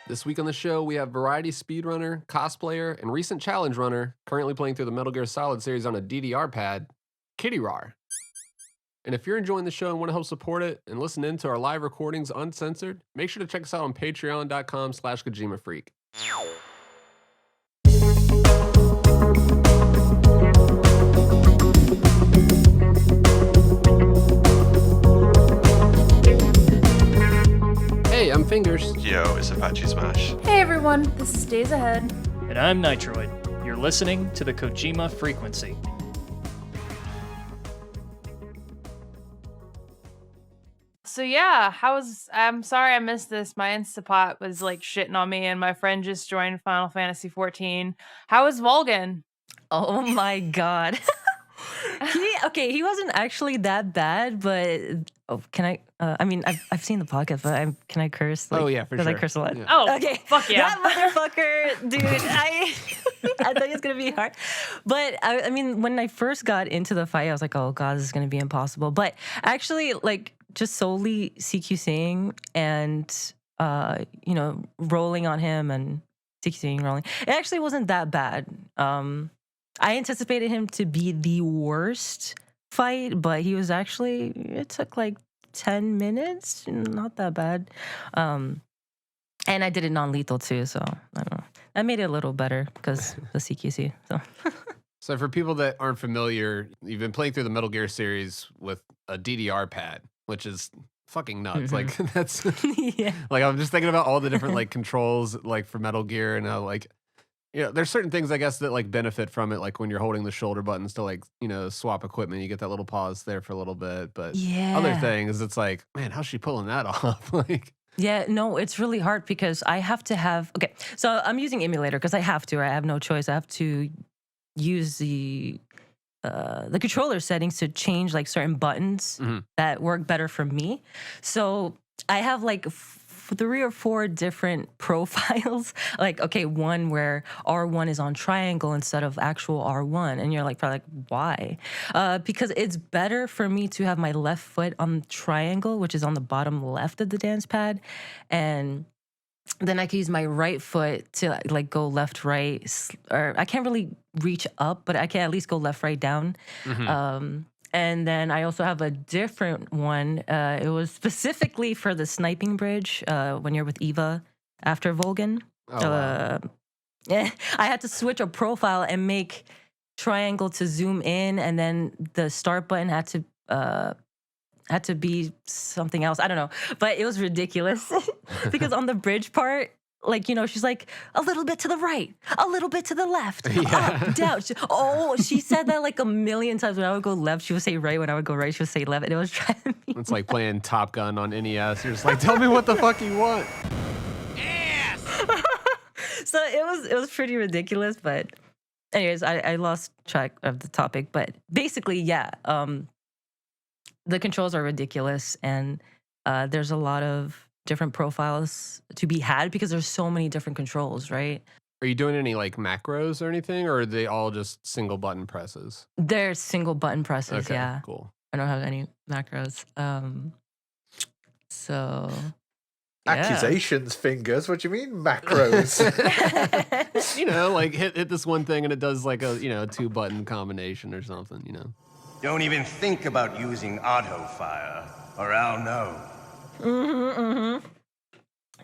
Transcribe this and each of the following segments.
This week on the show, we have variety speedrunner, cosplayer, and recent challenge runner currently playing through the Metal Gear Solid series on a DDR pad, KittyRawr. And if you're enjoying the show and want to help support it and listen in to our live recordings uncensored, make sure to check us out on patreon.com/KojimaFreak. Hey, I'm Fingers. Yo, it's Apache Smash. Hey everyone, this is Days Ahead. And I'm Nitroid. You're listening to the Kojima Frequency. So yeah, I'm sorry I missed this. My Instapot was like shitting on me and my friend just joined Final Fantasy 14. How is Volgan? Oh my god. He wasn't actually that bad, but can I? I mean, I've seen the podcast, but can I curse? Oh yeah, for sure. Because I curse a lot. Yeah. Oh, Okay, fuck yeah. that motherfucker, dude. I thought it was gonna be hard, but I mean, when I first got into the fight, I was like, oh god, this is gonna be impossible. But actually, like, just solely CQCing and rolling on him and CQCing rolling, it actually wasn't that bad. I anticipated him to be the worst fight, but he was actually, it took like 10 minutes, not that bad. And I did it non-lethal too, so I don't know. That made it a little better because the CQC. So for people that aren't familiar, you've been playing through the Metal Gear series with a DDR pad, which is fucking nuts. Mm-hmm. Like that's Yeah. like I'm just thinking about all the different like controls like for Metal Gear and how like there's certain things I guess that like benefit from it, like when you're holding the shoulder buttons to like swap equipment, you get that little pause there for a little bit. But other things, it's like, man, how's she pulling that off? Like, Yeah, no, it's really hard because I have to have, okay, so I'm using emulator because I have to, I have no choice. I have to use the controller settings to change like certain buttons that work better for me. So I have like 3 or 4 different profiles. Like, okay, one where R1 is on triangle instead of actual R1. And you're like, probably like, why? Because it's better for me to have my left foot on triangle, which is on the bottom left of the dance pad. And then I can use my right foot to like go left, right, or I can't really reach up, but I can at least go left, right, down. And then I also have a different one. It was specifically for the sniping bridge when you're with Eva after Volgan. wow. I had to switch a profile and make triangle to zoom in, and then the start button had to be something else. I don't know, but it was ridiculous because on the bridge part, like, she's like, a little bit to the right, a little bit to the left, up, down. She said that like a million times. When I would go left, she would say right. When I would go right, she would say left. And it was driving me. It's like playing Top Gun on NES. You're just like, tell me what the fuck you want. So it was pretty ridiculous. But anyways, I lost track of the topic. But basically, yeah, the controls are ridiculous. And there's a lot of different profiles to be had because there's so many different controls, right? Are you doing any like macros or anything, or are they all just single button presses? They're single button presses, Okay, yeah. cool. I don't have any macros. So Accusations, Fingers. What do you mean macros? Like hit this one thing and it does like a 2-button combination or something. Don't even think about using auto fire, or I'll know.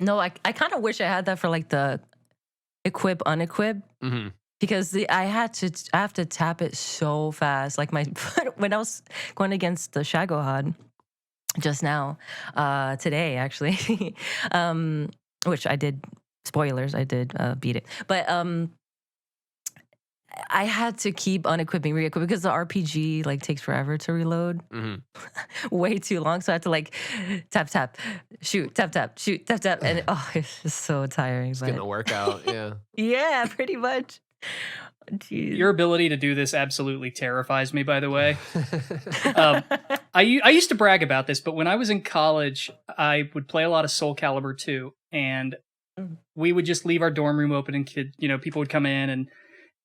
No, I kind of wish I had that for like the equip unequip because I have to tap it so fast. Like when I was going against the Shagohod just now, today actually, which I did. Spoilers, I did beat it, but I had to keep unequipping, re-equipping because the RPG like takes forever to reload, way too long. So I had to like tap, shoot, tap, shoot, tap, and it's just so tiring. It's getting a workout, yeah. Yeah, pretty much. Jeez. Your ability to do this absolutely terrifies me, by the way. I used to brag about this, but when I was in college, I would play a lot of Soul Calibur 2, and we would just leave our dorm room open and people would come in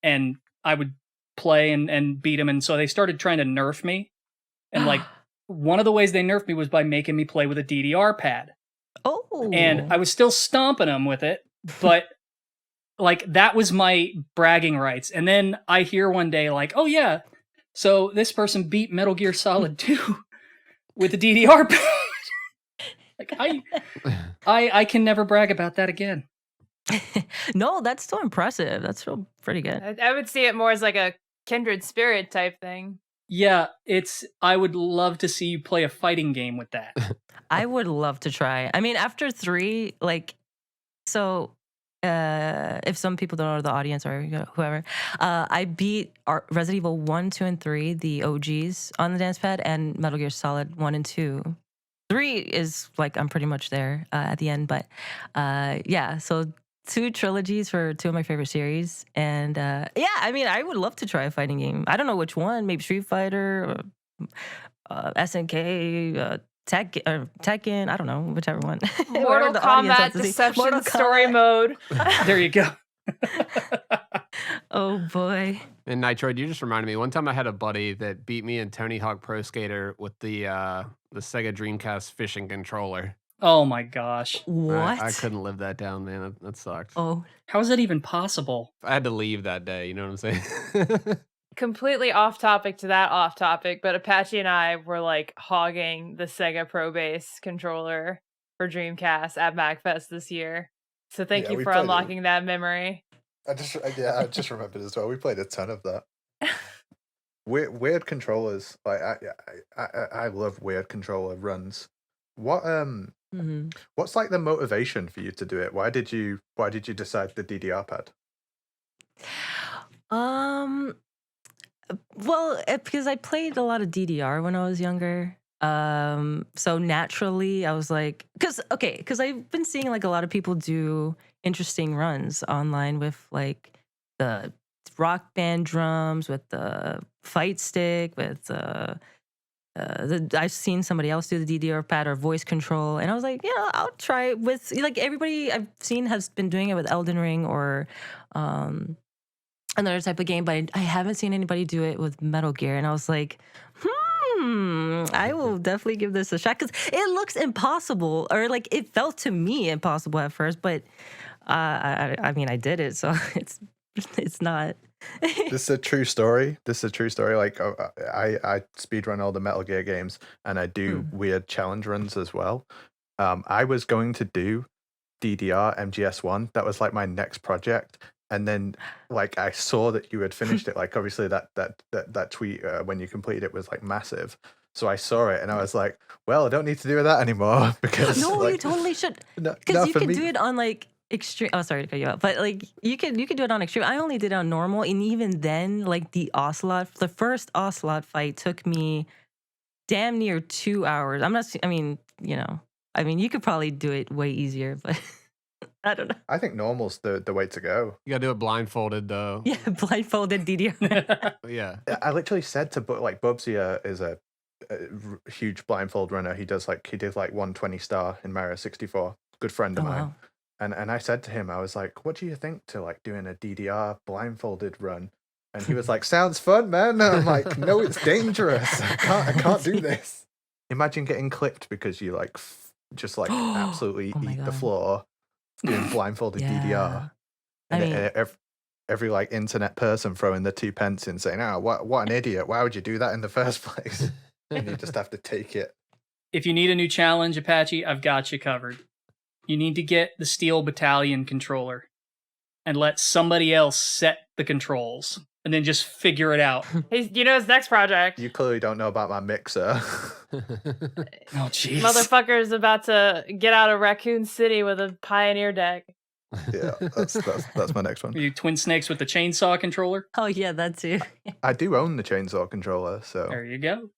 and I would play and beat them. And so they started trying to nerf me. And like one of the ways they nerfed me was by making me play with a DDR pad. Oh. And I was still stomping them with it. but like that was my bragging rights. And then I hear one day like, oh yeah, so this person beat Metal Gear Solid 2 with the DDR pad. Like I can never brag about that again. No, that's still impressive. That's still pretty good. I would see it more as like a kindred spirit type thing. Yeah, I would love to see you play a fighting game with that. I would love to try. I mean, after 3, like, so if some people don't know, the audience or whoever, I beat Resident Evil 1, 2, and 3, the OGs on the dance pad, and Metal Gear Solid 1 and 2. 3 is like I'm pretty much there at the end, but yeah, so 2 trilogies for 2 of my favorite series, and yeah, I mean, I would love to try a fighting game. I don't know which one, maybe Street Fighter, or, SNK, Tekken. I don't know, whichever one. Mortal Kombat Deception Mortal Story Kombat. Mode. There you go. Oh boy. And Nitroid, you just reminded me. One time I had a buddy that beat me in Tony Hawk Pro Skater with the Sega Dreamcast fishing controller. Oh my gosh. What? I couldn't live that down, man. That sucked. Oh. How is that even possible? I had to leave that day. You know what I'm saying? Completely off topic to that off topic, but Apache and I were like hogging the Sega Pro Base controller for Dreamcast at MagFest this year. So thank Yeah, you we for played it. unlocking that memory. I just remembered as well. We played a ton of that. Weird controllers. Like I love weird controller runs. What Mhm. what's like the motivation for you to do it? Why did you decide the DDR pad? Well, because I played a lot of DDR when I was younger. So naturally I was like, because I've been seeing like a lot of people do interesting runs online with like the rock band drums, with the fight stick, with I've seen somebody else do the DDR pad or voice control, and I was like, yeah, I'll try it with like everybody I've seen has been doing it with Elden Ring or another type of game, but I haven't seen anybody do it with Metal Gear, and I was like, I will definitely give this a shot because it looks impossible, or like it felt to me impossible at first, but I mean I did it, so it's not. This is a true story. Like I speedrun all the Metal Gear games, and I do weird challenge runs as well. I was going to do DDR MGS1. That was like my next project. And then like I saw that you had finished it. Like obviously that tweet when you completed it was like massive. So I saw it and I was like, well, I don't need to do that anymore because No, like, you totally should. No, Because you for can me- do it on like extreme. Oh, sorry to cut you off, but like you can do it on extreme. I only did it on normal, and even then, like the first Ocelot fight took me damn near 2 hours. I'm not. I mean, you could probably do it way easier, but I don't know. I think normal's the way to go. You gotta do it blindfolded though. Yeah, blindfolded DDR. Yeah. I literally said to like Bubsy is a huge blindfold runner. He did like 120 star in Mario 64. Good friend of Oh, mine. wow. And I said to him, I was like, what do you think to like doing a DDR blindfolded run? And he was like, sounds fun, man. And I'm like, no, it's dangerous. I can't do this. Imagine getting clipped because you like just like absolutely Oh my eat the God. floor doing blindfolded DDR. I And mean, every like internet person throwing the 2 pence in saying, oh, what an idiot. Why would you do that in the first place? And you just have to take it. If you need a new challenge, Apache, I've got you covered. You need to get the Steel Battalion controller and let somebody else set the controls and then just figure it out. His next project. You clearly don't know about my mixer. Oh, jeez. Motherfucker's about to get out of Raccoon City with a Pioneer deck. Yeah, that's my next one. Are you Twin Snakes with the chainsaw controller? oh yeah, that too. I do own the chainsaw controller, so There you go.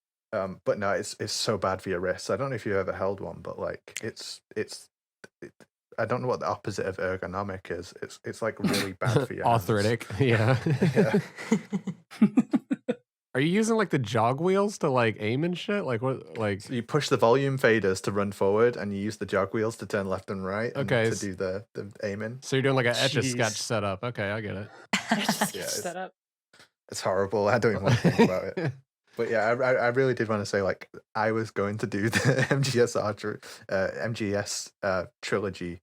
but no, it's so bad for your wrists. I don't know if you ever held one, but like it's I don't know what the opposite of ergonomic is. It's like really bad for your hands. Arthritic. Yeah. Yeah. Are you using like the jog wheels to like aim and shit? Like what? Like So you push the volume faders to run forward, and you use the jog wheels to turn left and right. And Okay, to do the aiming. so you're doing like an etch a Jeez. sketch setup? Okay, I get it. Just Yeah, set up. It's horrible. I don't even want to think about it. But yeah, I really did want to say like I was going to do the MGS trilogy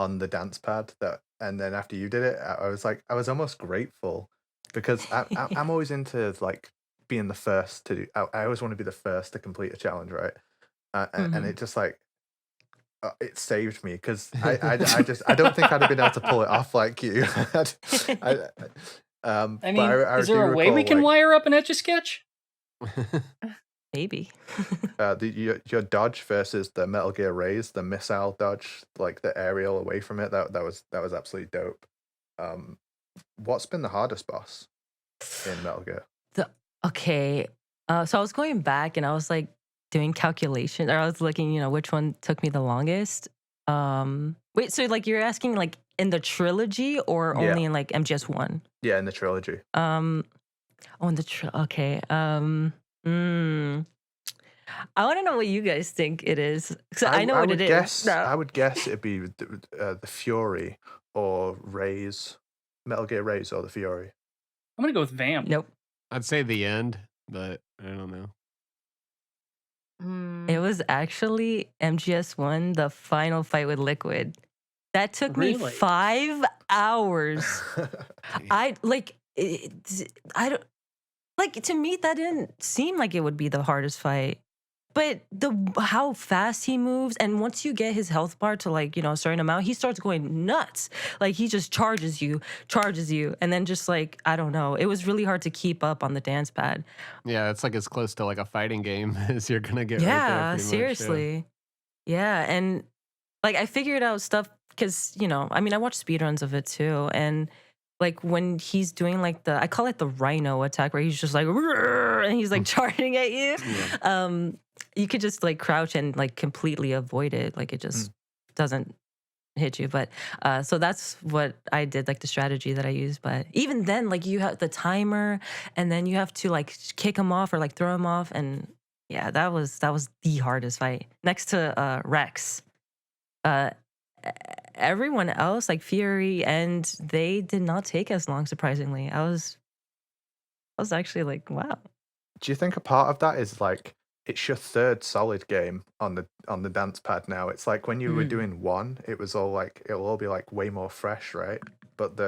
on the dance pad and then after you did it, I was like, I was almost grateful because I'm always into like being the first to do. I always want to be the first to complete a challenge, right? And it just like it saved me because I don't think I'd have been able to pull it off like you. I, I but mean, is do there a way we recall, can like, wire up an Etch-a-Sketch? Maybe. your dodge versus the Metal Gear Raise, the missile dodge, like the aerial away from it, that was absolutely dope. What's been the hardest boss in Metal Gear? Okay. So I was going back and I was like doing calculations, or I was looking, which one took me the longest. Wait, so like you're asking like in the trilogy or Yeah. only in like MGS1? Yeah, in the trilogy. In the okay. I want to know what you guys think it is. So I know what it is. I would guess it'd be the Fury or Raise, Metal Gear Raise or the Fury. I'm gonna go with Vamp. Nope. I'd say the end, but I don't know. It was actually MGS1, the final fight with Liquid. That took me Really? 5 hours. I don't like, to me that didn't seem like it would be the hardest fight. But how fast he moves, and once you get his health bar to like, a certain amount, he starts going nuts. Like he just charges you, and then just like, I don't know. It was really hard to keep up on the dance pad. Yeah, it's like as close to like a fighting game as you're gonna get. Yeah, right there, pretty much, seriously. Yeah, and like I figured out stuff because, I mean, I watched speedruns of it too, and like when he's doing like I call it the rhino attack, where he's just like, "Rrrr," and he's like charging at you. Yeah. You could just like crouch and like completely avoid it. Like it just doesn't hit you. But so that's what I did, like the strategy that I used. But even then, like you have the timer, and then you have to like kick him off or like throw him off, and yeah, that was the hardest fight next to Rex. Everyone else, like Fury, and they did not take as long. Surprisingly, I was actually like, wow. Do you think a part of that is like it's your third solid game on the dance pad now? It's like when you were doing one, it was all like it'll all be like way more fresh, right? But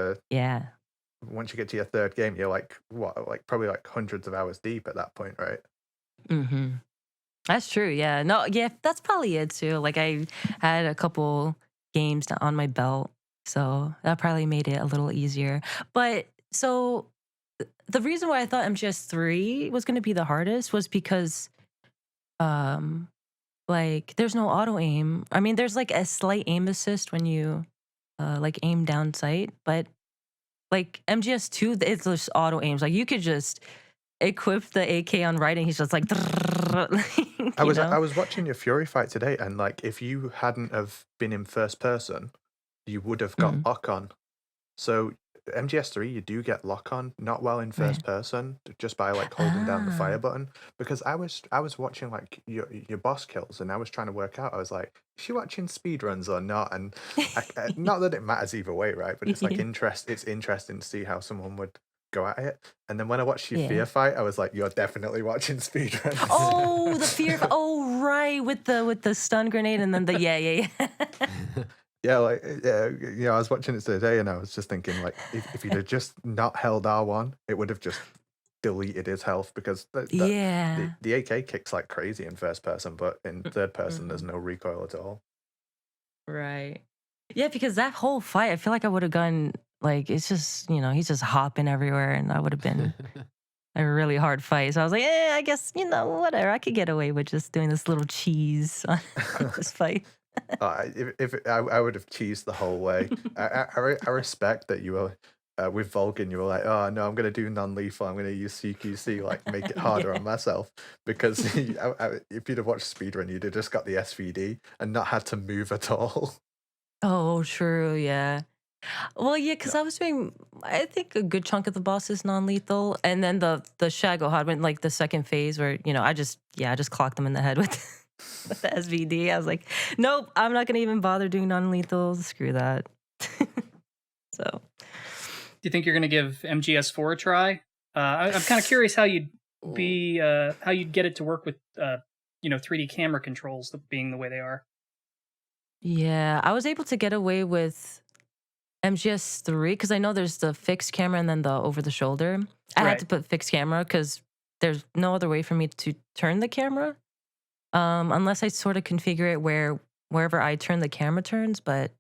once you get to your third game, you're like probably like hundreds of hours deep at that point, right? Mm-hmm. That's true. Yeah. No. Yeah. That's probably it too. Like I had a couple games on my belt, so that probably made it a little easier. But so the reason why I thought MGS3 was going to be the hardest was because like there's no auto aim. I mean, there's like a slight aim assist when you like aim down sight, but like MGS2, it's just auto aims. Like you could just equip the AK on right, and he's just like. I was watching your Fury fight today, and like if you hadn't have been in first person, you would have got lock on. So MGS3, you do get lock on, not well in first person, just by like holding down the fire button. Because I was watching like your boss kills, and I was trying to work out. I was like, is she watching speedruns or not? And not that it matters either way, right? But it's like it's interesting to see how someone would go at it. And then when I watched your Fear fight, I was like, you're definitely watching speedruns. Oh, the Fear. Oh, right, with the stun grenade, and then the yeah. Yeah, like I was watching it today, and I was just thinking, like, if he'd have just not held R1, it would have just deleted his health, because the AK kicks like crazy in first person, but in third person, there's no recoil at all. Right. Yeah, because that whole fight, I feel like I would have gone like, it's just he's just hopping everywhere, and that would have been a really hard fight. So I was like, I guess whatever, I could get away with just doing this little cheese on this fight. If I would have cheesed the whole way. I respect that you were with Vulcan. You were like, oh no, I'm gonna do non-lethal. I'm gonna use CQC, like make it harder on myself. Because if you'd have watched speedrun, you'd have just got the SVD and not had to move at all. Oh, true. Yeah. Well, yeah, because I was doing, I think a good chunk of the boss is non-lethal, and then the Shagohod went like the second phase where I just clocked them in the head with. With the SVD, I was like, nope, I'm not gonna even bother doing non-lethal. Screw that. So, do you think you're gonna give MGS4 a try? I'm kind of curious how you'd get it to work with 3D camera controls being the way they are. Yeah, I was able to get away with MGS3 because I know there's the fixed camera and then the over the shoulder. I had to Right. put fixed camera because there's no other way for me to turn the camera, unless I sort of configure it wherever I turn the camera turns. But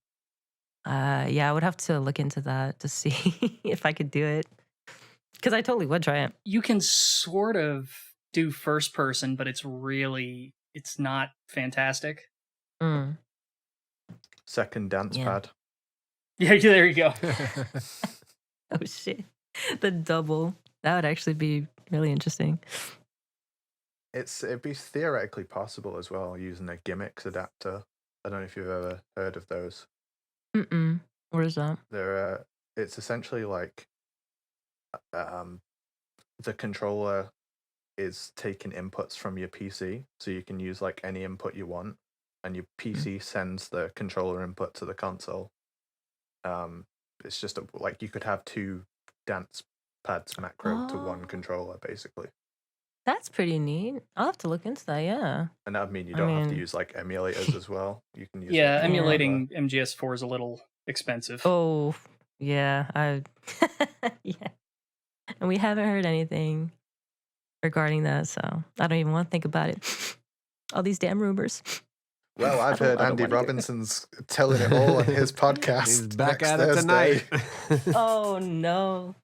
yeah, I would have to look into that to see if I could do it because I totally would try it. You can sort of do first person, but it's not fantastic. Mm. Second dance Yeah. pad. Yeah, there you go. Oh shit, the double. That would actually be really interesting. It'd be theoretically possible as well using a gimmicks adapter. I don't know if you've ever heard of those. Mm-mm. What is that? It's essentially like the controller is taking inputs from your PC, so you can use like any input you want, and your PC sends the controller input to the console. It's just like you could have 2 dance pads macro to one Oh. controller, basically. That's pretty neat. I'll have to look into that. Yeah. And that would mean you I don't have to mean- use like emulators as well. You can use Yeah, like, emulating MGS4 is a little expensive. Oh, yeah. Yeah. And we haven't heard anything regarding that, so I don't even want to think about it. All these damn rumors. Well, I've heard I don't Andy wanna hear it. Robinson's telling it all on his podcast. He's back next at it Thursday. tonight. Oh no.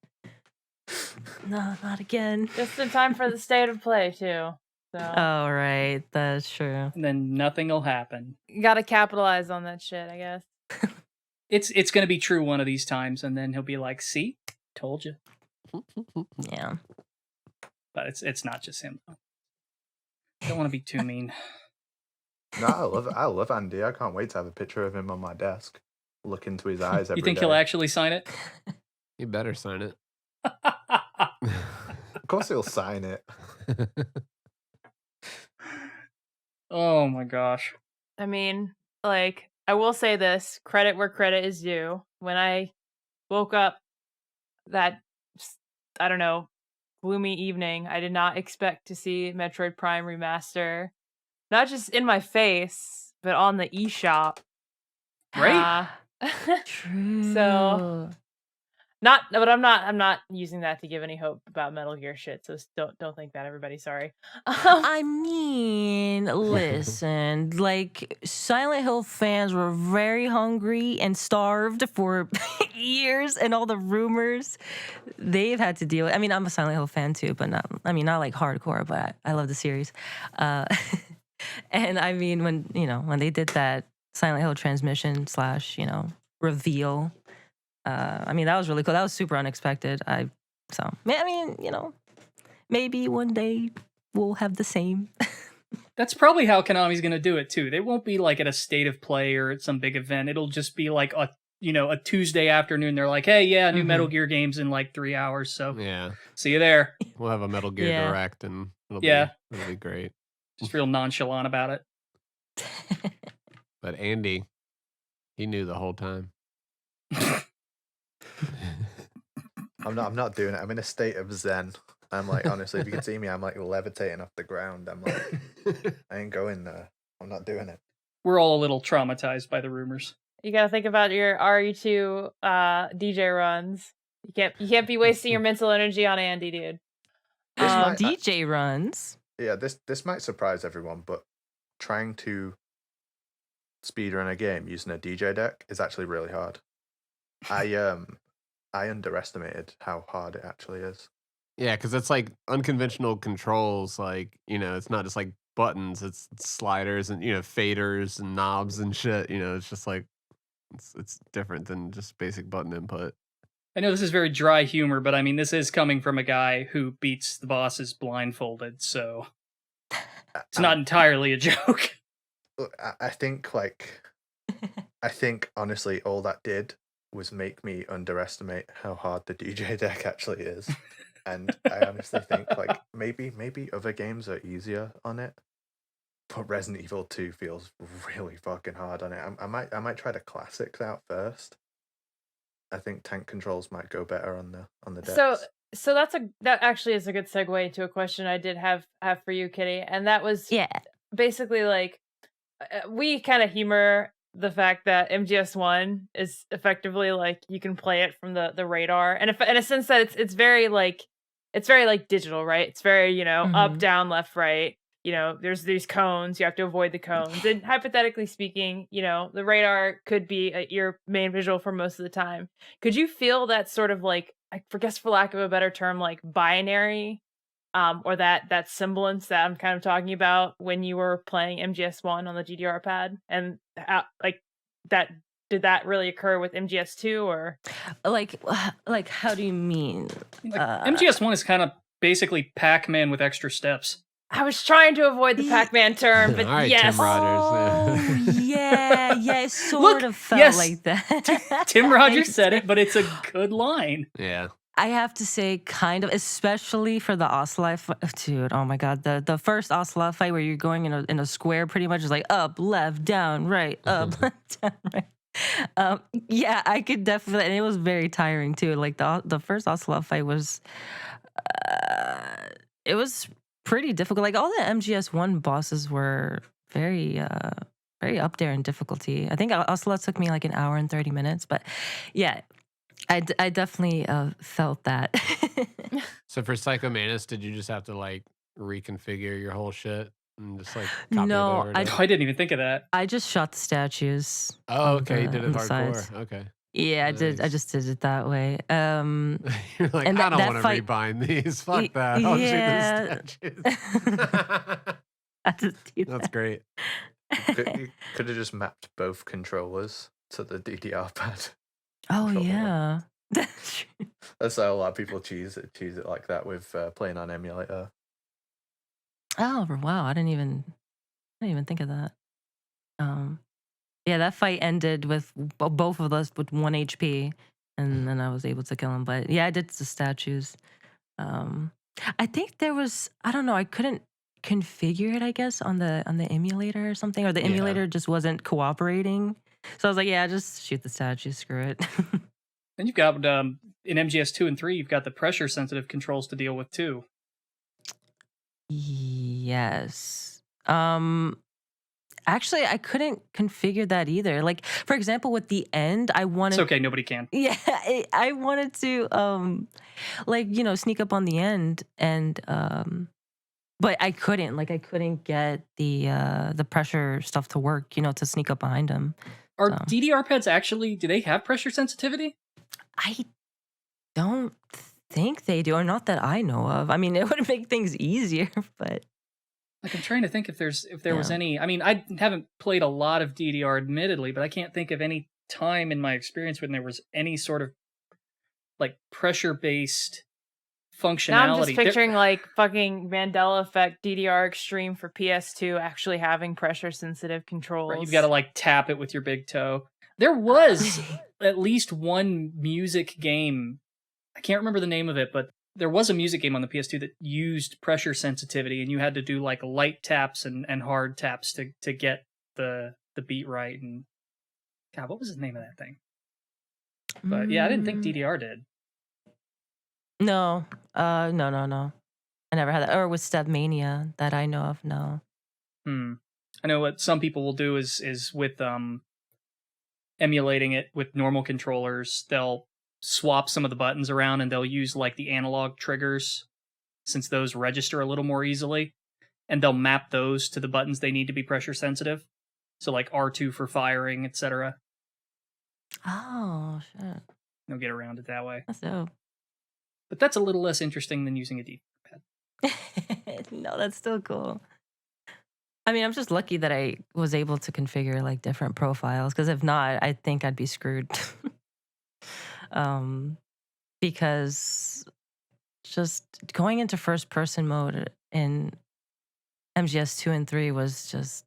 No, not again. Just in time for the state of play too. So Oh right, that's true. And then nothing will happen. you gotta capitalize on that shit, I guess. It's going to be true one of these times, and then he'll be like, "See, told you." Yeah. But it's not just him. Don't want to be too mean. No, I love Andy. I can't wait to have a picture of him on my desk. Look into his eyes every You think day. he'll actually sign it? You better sign it. Of course he'll sign it. Oh my gosh. I mean, like, I will say this, credit where credit is due. When I woke up that, I don't know, gloomy evening, I did not expect to see Metroid Prime Remaster, not just in my face, but on the eShop. Right? True. But I'm not using that to give any hope about Metal Gear shit. So don't think that, everybody. Sorry. I mean, listen, like Silent Hill fans were very hungry and starved for years, and all the rumors they've had to deal with. I mean, I'm a Silent Hill fan too, but not like hardcore, but I love the series. And I mean, when they did that Silent Hill transmission / reveal, I mean, that was really cool. That was super unexpected. Maybe one day we'll have the same. That's probably how Konami's going to do it too. They won't be like at a state of play or at some big event. It'll just be like a Tuesday afternoon. They're like, "Hey, yeah, new Metal Gear game's in like 3 hours, so Yeah. see you there." We'll have a Metal Gear Yeah. Direct and it'll be great. Just real nonchalant about it. But Andy, he knew the whole time. I'm not doing it. I'm in a state of zen. I'm like, honestly, if you can see me, I'm like levitating off the ground. I'm like, I ain't going there. I'm not doing it. We're all a little traumatized by the rumors. You gotta think about your RE2 DJ runs. You can't be wasting your mental energy on Andy, dude. This might- DJ runs. Yeah, this might surprise everyone, but trying to speedrun a game using a DJ deck is actually really hard. I underestimated how hard it actually is. Yeah, because it's like unconventional controls. Like, it's not just like buttons, it's sliders and, faders and knobs and shit. It's just like, it's different than just basic button input. I know this is very dry humor, but I mean, this is coming from a guy who beats the bosses blindfolded, so it's not entirely a joke. I think honestly, all that did was make me underestimate how hard the DJ deck actually is. And I honestly think maybe other games are easier on it, but Resident Evil 2 feels really fucking hard on it. I might try the classics out first. I think tank controls might go better on the decks. So that actually is a good segue into a question I did have for you, Kitty, and that was Yeah. basically like we kind of humor the fact that MGS1 is effectively like you can play it from the radar, and if, in a sense that it's very like digital, right? It's very up, down, left, right. There's these cones, you have to avoid the cones, and hypothetically speaking, the radar could be your main visual for most of the time. Could you feel that sort of like, I guess for lack of a better term, like binary, or that semblance that I'm kind of talking about when you were playing MGS1 on the DDR pad, and like that? Did that really occur with MGS2, or like how do you mean? Like, MGS1 is kind of basically Pac-Man with extra steps. I was trying to avoid the Pac-Man term, but All right, yes. Tim Rogers. Yeah, it sort of felt like that. Tim Rogers said it, but it's a good line. Yeah. I have to say, kind of, especially for the Ocelot dude. Oh my god, the first Ocelot fight where you're going in a square, pretty much is like up, left, down, right, up, left, down, right. Yeah, I could definitely, and it was very tiring too. Like the first Ocelot fight was, it was pretty difficult. Like all the MGS1 bosses were very up there in difficulty. I think Ocelot took me like an hour and 30 minutes, but yeah. I definitely felt that. So for Psychomantis, did you just have to like reconfigure your whole shit and just like copy No, it over? I didn't even think of that. I just shot the statues. Oh, on okay, you the- did on it the hardcore. sides. Okay. Yeah, I did. I Nice. just did it that way. You're like, And I don't that want to fight- rebind these. Fuck that. I'll shoot the statues. I just did That's that. great. You could have just mapped both controllers to the DDR pad. Oh Controller. yeah. That's how a lot of people choose it like that with playing on emulator. Oh wow! I didn't even think of that. Yeah, that fight ended with both of us with 1 HP, and then I was able to kill him. But yeah, I did the statues. I think there was, I don't know, I couldn't configure it, I guess, on the emulator or something, or the Yeah. emulator just wasn't cooperating. So I was like, yeah, just shoot the statues, screw it. And you've got in MGS2 and 3, you've got the pressure sensitive controls to deal with too. Yes. Actually, I couldn't configure that either. Like, for example, with the end, I wanted. It's okay, nobody can. Yeah, I wanted to sneak up on the end, and but I couldn't. Like, I couldn't get the pressure stuff to work. To sneak up behind him. Are So. DDR pads actually? Do they have pressure sensitivity? I don't think they do, or not that I know of. I mean, it would make things easier, but Like, I'm trying to think if there was Yeah. any. I mean, I haven't played a lot of DDR, admittedly, but I can't think of any time in my experience when there was any sort of like pressure based functionality. Now I'm just There- picturing like fucking Mandela Effect DDR Extreme for PS2 actually having pressure sensitive controls. Right, you've got to like tap it with your big toe. There was at least one music game. I can't remember the name of it, but there was a music game on the PS2 that used pressure sensitivity, and you had to do like light taps and hard taps to get the beat right. And God, what was the name of that thing? But yeah, I didn't think DDR did. No, no. I never had that. Or with Stepmania that I know of. No. I know what some people will do is with emulating it with normal controllers, they'll swap some of the buttons around and they'll use like the analog triggers, since those register a little more easily, and they'll map those to the buttons they need to be pressure sensitive. So like R2 for firing, etc. Oh shit, They'll get around it that way. that's dope. But that's a little less interesting than using a D-pad. No, that's still cool. I mean, I'm just lucky that I was able to configure like different profiles, because if not, I think I'd be screwed. Because just going into first person mode in MGS 2 and 3 was just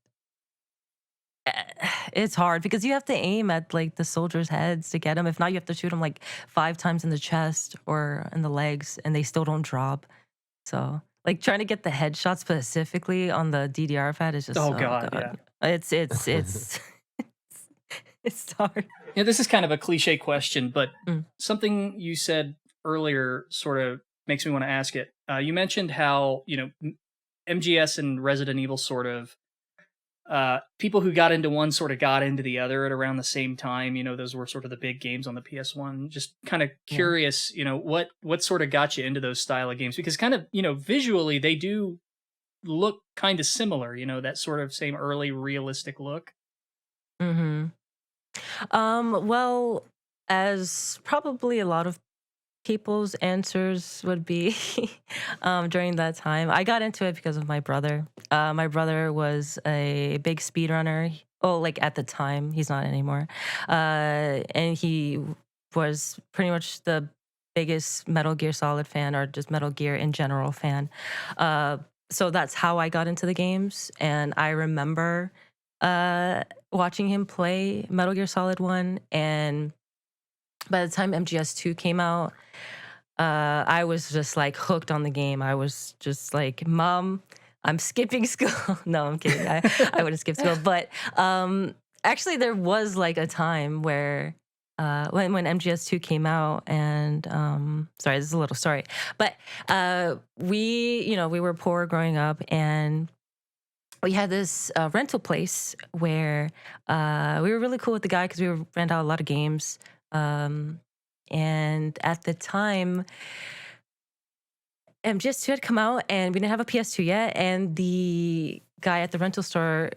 it's hard, because you have to aim at like the soldiers' heads to get them. If not, you have to shoot them like 5 times in the chest or in the legs, and they still don't drop. So like trying to get the headshots specifically on the DDR pad is just Oh, God, yeah. It's it's hard. Yeah, this is kind of a cliche question, but Mm. something you said earlier sort of makes me want to ask it. You mentioned how, MGS and Resident Evil sort of people who got into one sort of got into the other at around the same time. Those were sort of the big games on the PS1. Just kind of curious, what sort of got you into those style of games? Because kind of, visually they do look kind of similar, that sort of same early realistic look. Mm-hmm. Well, as probably a lot of people's answers would be during that time, I got into it because of my brother. My brother was a big speedrunner. Oh, like at the time, he's not anymore. And he was pretty much the biggest Metal Gear Solid fan, or just Metal Gear in general fan. So that's how I got into the games. And I remember watching him play Metal Gear Solid 1. And by the time MGS2 came out, I was just like hooked on the game. I was just like, Mom, I'm skipping school. No, I'm kidding. I would have skipped school. But actually, there was like a time where when MGS2 came out, and sorry, this is a little story, but we were poor growing up, and we had this rental place where we were really cool with the guy because we would rent out a lot of games. And at the time, MGS2 had come out, and we didn't have a PS2 yet. And the guy at the rental store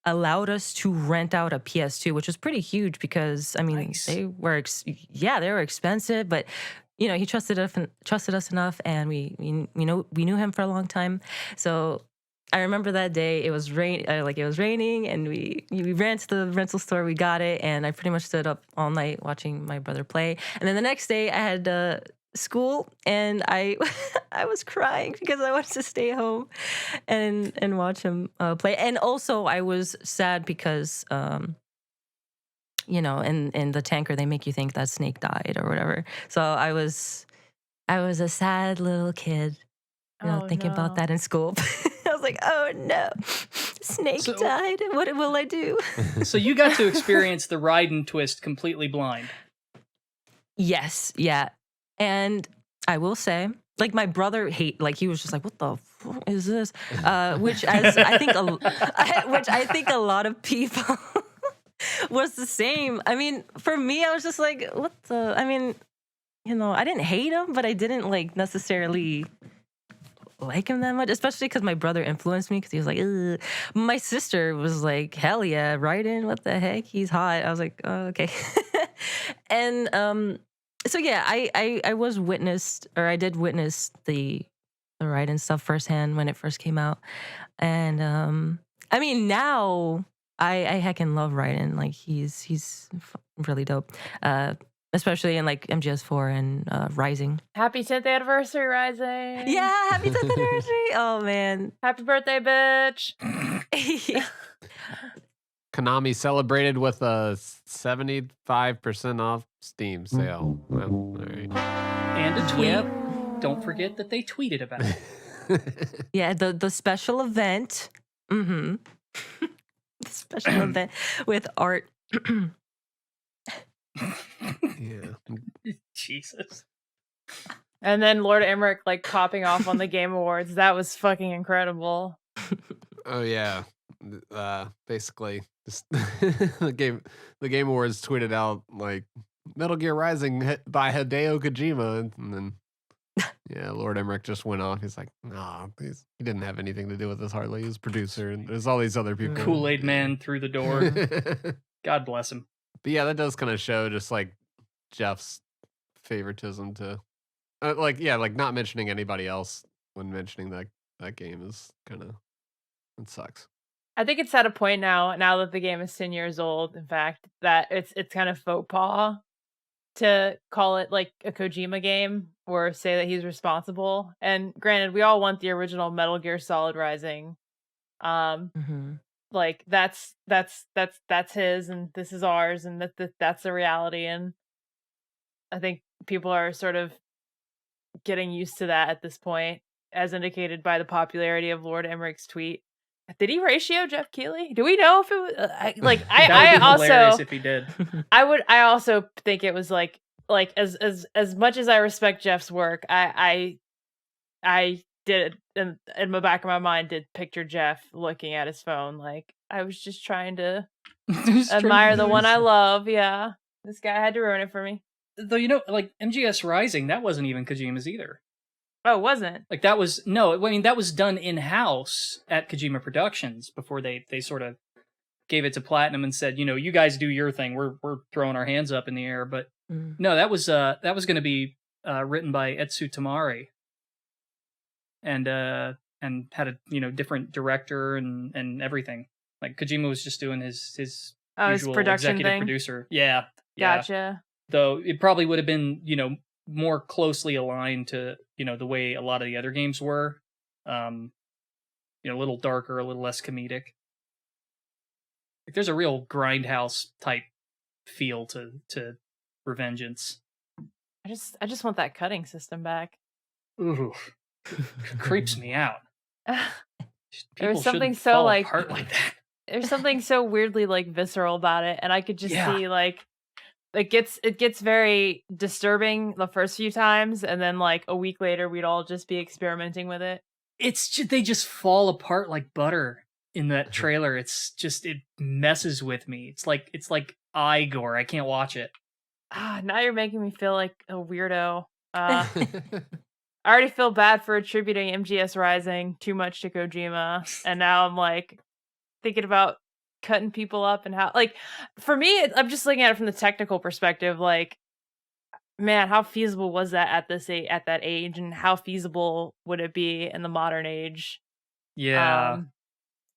allowed us to rent out a PS2, which was pretty huge because, I mean, Nice. they were expensive, but he trusted us enough, and we knew him for a long time. So I remember that day. It was raining, and we ran to the rental store. We got it, and I pretty much stood up all night watching my brother play. And then the next day, I had school, and I I was crying because I wanted to stay home and watch him play. And also, I was sad because in the tanker they make you think that Snake died or whatever. So I was a sad little kid, thinking about that in school. I was like, oh no, Snake died. What will I do? So you got to experience the Raiden twist completely blind. Yes, yeah. And I will say, like, my brother he was just like, what the fuck is this? Which I think a lot of people was the same. I mean, for me, I was just like, what the? I mean, I didn't hate him, but I didn't like necessarily like him that much, especially because my brother influenced me because he was like, ugh. My sister was like, hell yeah, Raiden, what the heck, he's hot. I was like, oh, okay. And so yeah, I did witness the Raiden stuff firsthand when it first came out. And I mean, now I heckin' love Raiden. Like he's really dope. Especially in like MGS4 and Rising. Happy 10th anniversary, Rising. Yeah, happy 10th anniversary. Oh man. Happy birthday, bitch. Konami celebrated with a 75% off Steam sale. Well, all right. And a tweet. Yep. Don't forget that they tweeted about it. Yeah, the special event. Mm-hmm. The special event with art. Yeah. Jesus. And then Lord Emmerich like popping off on the Game Awards. That was fucking incredible. Oh yeah. Basically, just the Game Awards tweeted out like Metal Gear Rising by Hideo Kojima, and then yeah, Lord Emmerich just went off. He's like, nah, he didn't have anything to do with this hardly. He was producer, and there's all these other people. Kool-Aid Man through the door. God bless him. But yeah, that does kind of show just like Jeff's favoritism to, like not mentioning anybody else when mentioning that game is kind of, it sucks. I think it's at a point now that the game is 10 years old, in fact, that it's kind of faux pas to call it like a Kojima game or say that he's responsible. And granted, we all want the original Metal Gear Solid Rising. Mm-hmm. Like that's his and this is ours, and that's the reality. And I think people are sort of getting used to that at this point, as indicated by the popularity of Lord Emmerich's tweet. Did he ratio Jeff Keighley? Do we know if it was That would be hilarious if he did. I also think it was like as much as I respect Jeff's work, I did in the back of my mind did picture Jeff looking at his phone like, I was just trying to Just trying to admire the do one I this. love. Yeah, this guy had to ruin it for me. Though, like MGS Rising, that wasn't even Kojima's either. Oh, it wasn't. Like that was that was done in house at Kojima Productions before they sort of gave it to Platinum and said, you guys do your thing. We're throwing our hands up in the air. But no, that was going to be written by Etsu Tamari, and had a different director and everything. Like Kojima was just doing his usual production executive thing? Gotcha. Yeah. Though it probably would have been more closely aligned to the way a lot of the other games were, a little darker, a little less comedic. Like there's a real grindhouse type feel to Revengeance. I just want that cutting system back. Ooh, creeps me out. There's People something shouldn't so fall like apart like that. there's something so weirdly like visceral about it, and I could just see like it gets very disturbing the first few times, and then like a week later we'd all just be experimenting with it. It's just, they just fall apart like butter in that trailer. It's just, it messes with me. It's like eye gore. I can't watch it. Now you're making me feel like a weirdo. I already feel bad for attributing MGS Rising too much to Kojima, and now I'm like thinking about cutting people up and how, like, for me, I'm just looking at it from the technical perspective. Like, man, how feasible was that at that age, and how feasible would it be in the modern age? Yeah.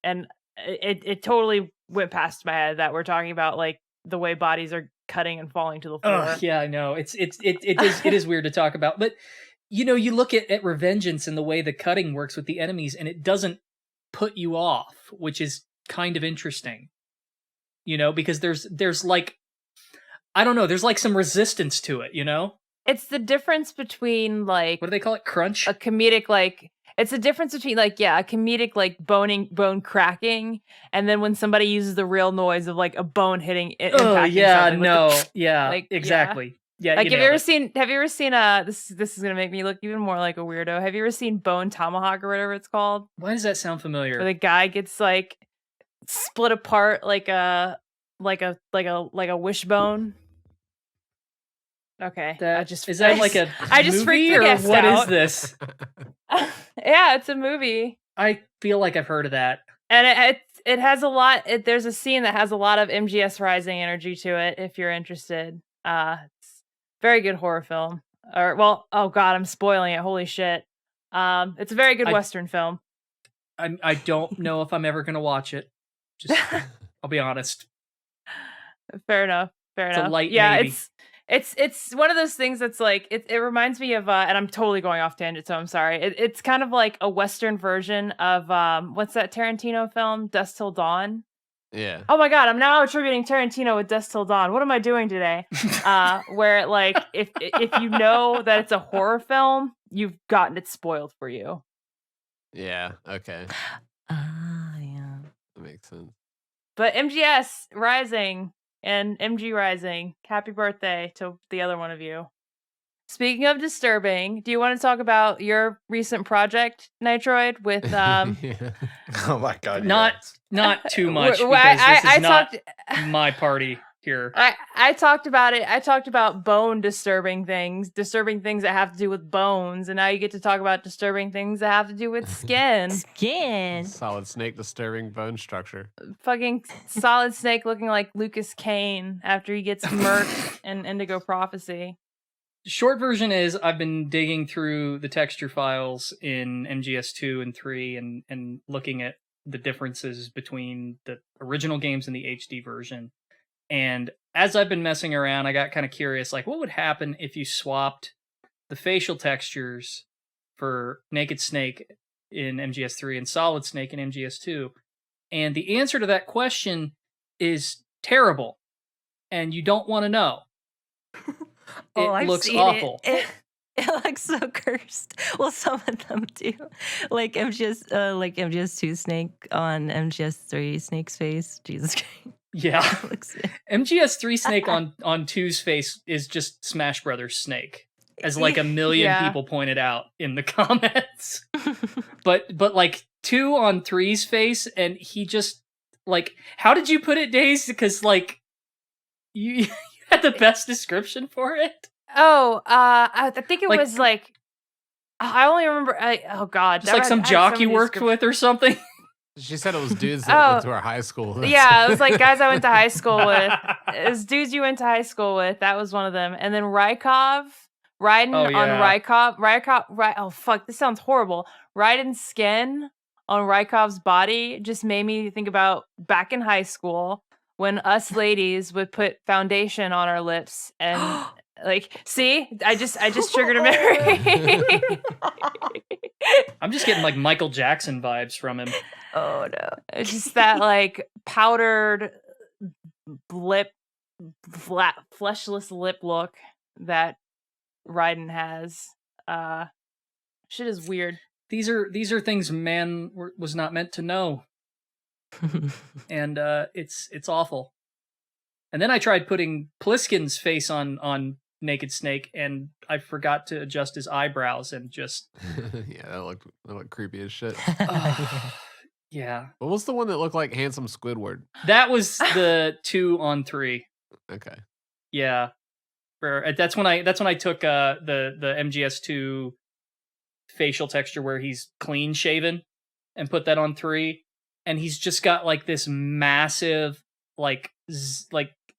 And it totally went past my head that we're talking about like the way bodies are cutting and falling to the floor. Yeah, I know. It is weird to talk about, but you look at Revengeance and the way the cutting works with the enemies, and it doesn't put you off, which is kind of interesting. Because there's like, I don't know, there's like some resistance to it, It's the difference between like, what do they call it? Crunch? A comedic like, it's a difference between like, a comedic like bone cracking, and then when somebody uses the real noise of like a bone hitting impacting something. Like exactly. Yeah. Like, have you ever seen this is gonna make me look even more like a weirdo. Have you ever seen Bone Tomahawk or whatever it's called? Why does that sound familiar? Where the guy gets like split apart like a wishbone. Okay. Is that like a I just movie, freaked the or guest what out. is this? Yeah, it's a movie. I feel like I've heard of that. And it has a lot. There's a scene that has a lot of MGS Rising energy to it. If you're interested, it's very good horror film. Oh god, I'm spoiling it. Holy shit! It's a very good Western film. I don't know if I'm ever gonna watch it. Just, I'll be honest. Fair enough. It's a light maybe. It's one of those things that's like it reminds me of and I'm totally going off tangent, so I'm sorry. It's kind of like a Western version of what's that Tarantino film, Dusk Till Dawn? Yeah. Oh my god, I'm now attributing Tarantino with Dusk Till Dawn. What am I doing today? Where like if you know that it's a horror film, you've gotten it spoiled for you. Yeah. Okay. Yeah. That makes sense. But MGS Rising and MG Rising, happy birthday to the other one of you. Speaking of disturbing, do you want to talk about your recent project, Nitroid, with Yeah. Oh my god. Not too much, Well, because this I is not talked- my party here. I talked about it. I talked about bone disturbing things that have to do with bones, and now you get to talk about disturbing things that have to do with skin. Skin. Solid Snake disturbing bone structure. Fucking Solid Snake looking like Lucas Kane after he gets murked in Indigo Prophecy. Short version is I've been digging through the texture files in MGS2 and 3 and looking at the differences between the original games and the HD version. And as I've been messing around, I got kind of curious, like, what would happen if you swapped the facial textures for Naked Snake in MGS3 and Solid Snake in MGS2? And the answer to that question is terrible, and you don't want to know. I've looks seen awful. It looks so cursed. Well, some of them do. Like MGS2 Snake on MGS3 Snake's face. Jesus Christ. Yeah. MGS3 Snake on 2's face is just Smash Brothers Snake, as like a million people pointed out in the comments. but like 2 on 3's face, and he just Like, how did you put it, Days? Because like you had the best description for it. Oh, I think it Like- was like I only remember. Oh God, Just like some jock you worked with or something. She said it was dudes that went to our high school. Yeah, it was like guys I went to high school with. It was dudes you went to high school with. That was one of them. And then Rykov, riding Oh, on yeah. Rykov. Oh fuck, this sounds horrible. Riding skin on Rykov's body just made me think about back in high school when us ladies would put foundation on our lips and like, see, I just triggered a memory. I'm just getting like Michael Jackson vibes from him. Oh no. It's just that like powdered lip, flat, fleshless lip look that Raiden has. Shit is weird. These are things man was not meant to know, and it's awful. And then I tried putting Pliskin's face on Naked Snake, and I forgot to adjust his eyebrows, and just Yeah, that looked creepy as shit. yeah. What was the one that looked like handsome Squidward? That was the 2-on-3. Okay. Yeah, that's when I took the MGS2 facial texture where he's clean shaven and put that on 3, and he's just got like this massive like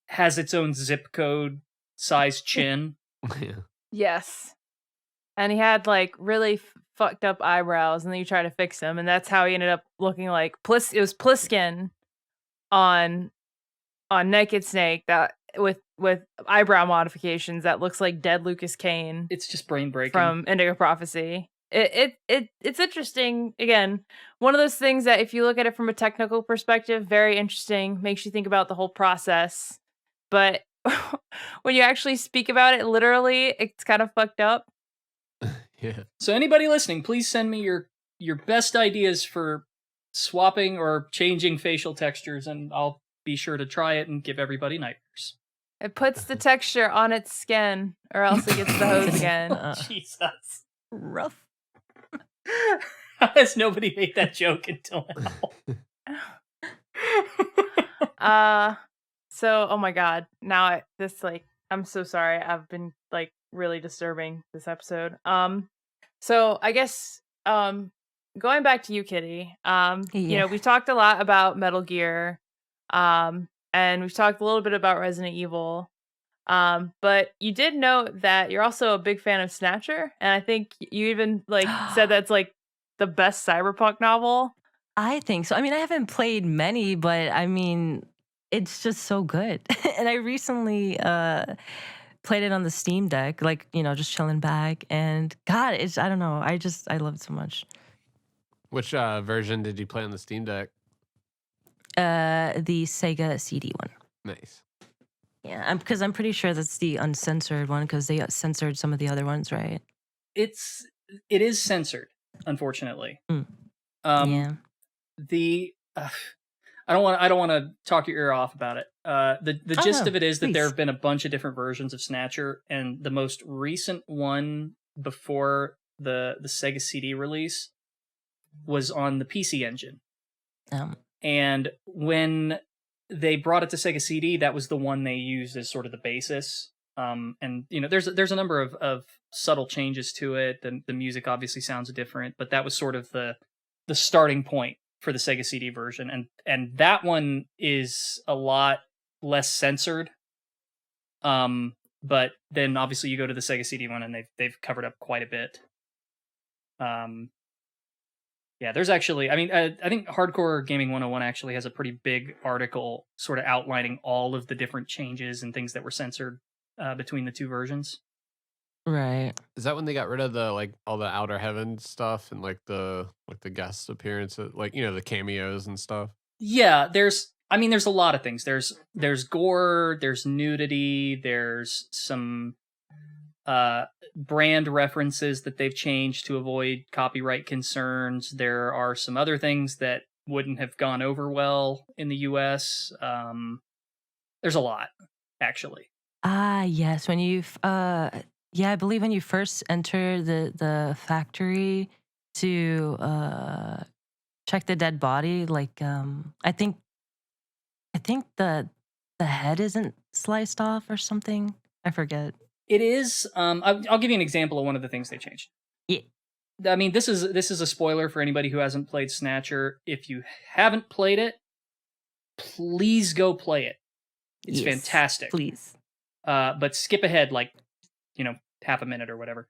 has its own zip code size chin. Yeah. Yes. And he had like really fucked up eyebrows, and then you try to fix them, and that's how he ended up looking like it was Pliskin on Naked Snake that with eyebrow modifications that looks like dead Lucas Kane It's just brain breaking. from Indigo Prophecy. It's interesting. Again, one of those things that if you look at it from a technical perspective, very interesting, makes you think about the whole process. But when you actually speak about it, literally, it's kind of fucked up. Yeah. So anybody listening, please send me your best ideas for swapping or changing facial textures, and I'll be sure to try it and give everybody nightmares. It puts the texture on its skin, or else it gets the hose again. Jesus. Rough. How has nobody made that joke until now? So, oh my god. Now I'm so sorry. I've been like really disturbing this episode. So I guess going back to you, Kitty. You know, we've talked a lot about Metal Gear. And we've talked a little bit about Resident Evil. But you did note that you're also a big fan of Snatcher, and I think you even like said that's like the best cyberpunk novel. I think so. I mean, I haven't played many, but I mean, it's just so good. And I recently played it on the Steam Deck, like, you know, just chilling back. And God, I don't know. I love it so much. Which version did you play on the Steam Deck? The Sega CD one. Nice. Yeah, because I'm pretty sure that's the uncensored one, because they censored some of the other ones, right? It is censored, unfortunately. Yeah. I don't want to talk your ear off about it. The gist of it is that there please. have been a bunch of different versions of Snatcher, and the most recent one before the Sega CD release was on the PC Engine. And when they brought it to Sega CD, that was the one they used as sort of the basis. And you know, there's a number of subtle changes to it. The music obviously sounds different, but that was sort of the starting point for the Sega CD version. And that one is a lot less censored. But then obviously you go to the Sega CD one, and they've covered up quite a bit. Yeah, there's actually, I mean, I think Hardcore Gaming 101 actually has a pretty big article sort of outlining all of the different changes and things that were censored between the two versions. Right. Is that when they got rid of the like all the Outer Heaven stuff and like the guest appearances, like, you know, the cameos and stuff? Yeah, there's a lot of things. There's gore, there's nudity, there's some brand references that they've changed to avoid copyright concerns. There are some other things that wouldn't have gone over well in the US. There's a lot, actually. Yes. When you I believe when you first enter the factory to check the dead body, like I think I think the head isn't sliced off or something. I forget. It is. I'll give you an example of one of the things they changed. Yeah. I mean, this is a spoiler for anybody who hasn't played Snatcher. If you haven't played it, please go play it. It's Yes, fantastic. Please. But skip ahead like, half a minute or whatever.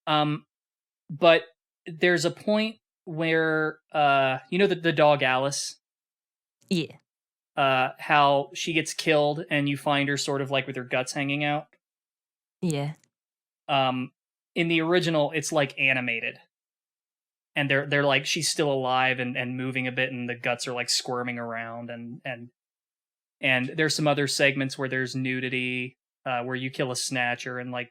But there's a point where the dog Alice, Yeah. how she gets killed and you find her sort of like with her guts hanging out. Yeah. In the original, it's like animated. And they're like she's still alive and moving a bit, and the guts are like squirming around, and there's some other segments where there's nudity, where you kill a snatcher and like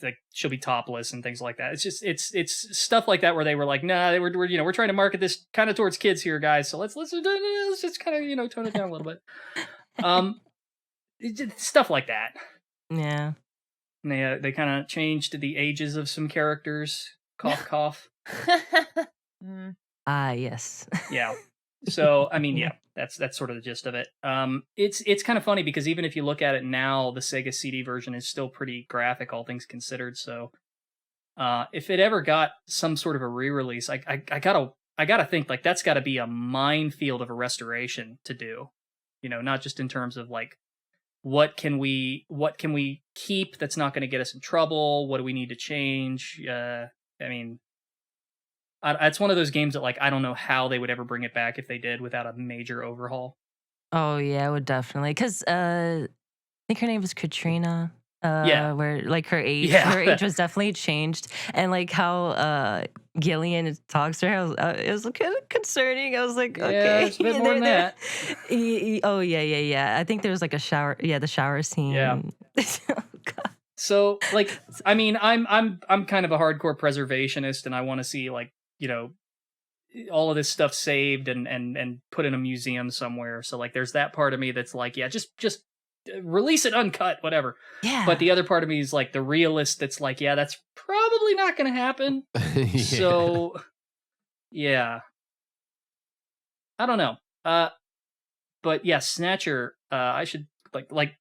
like she'll be topless and things like that. It's just it's stuff like that where they were like, nah, we're trying to market this kind of towards kids here, guys. So let's just kind of tone it down a little bit. Stuff like that. Yeah. And they kind of changed the ages of some characters. Cough, cough. Yes. Yeah. So I mean, yeah, that's sort of the gist of it. It's kind of funny because even if you look at it now, the Sega CD version is still pretty graphic, all things considered. So, if it ever got some sort of a re-release, I gotta think like that's got to be a minefield of a restoration to do. Not just in terms of like what can we keep that's not going to get us in trouble? What do we need to change? I mean, it's one of those games that like I don't know how they would ever bring it back if they did without a major overhaul. Oh yeah, I would definitely. Because I think her name was Katrina. Yeah. Where like her age was definitely changed, and like how Gillian talks to her, it was kind of concerning. I was like, okay, it's a bit more than that. Oh yeah. I think there was like a shower. Yeah, the shower scene. Yeah. Oh, God. So like, I mean, I'm kind of a hardcore preservationist, and I want to see like all of this stuff saved and put in a museum somewhere. So like, there's that part of me that's like, yeah, just release it uncut, whatever. Yeah. But the other part of me is like the realist that's like, yeah, that's probably not going to happen. Yeah. So, yeah. I don't know. But yeah, Snatcher, I should like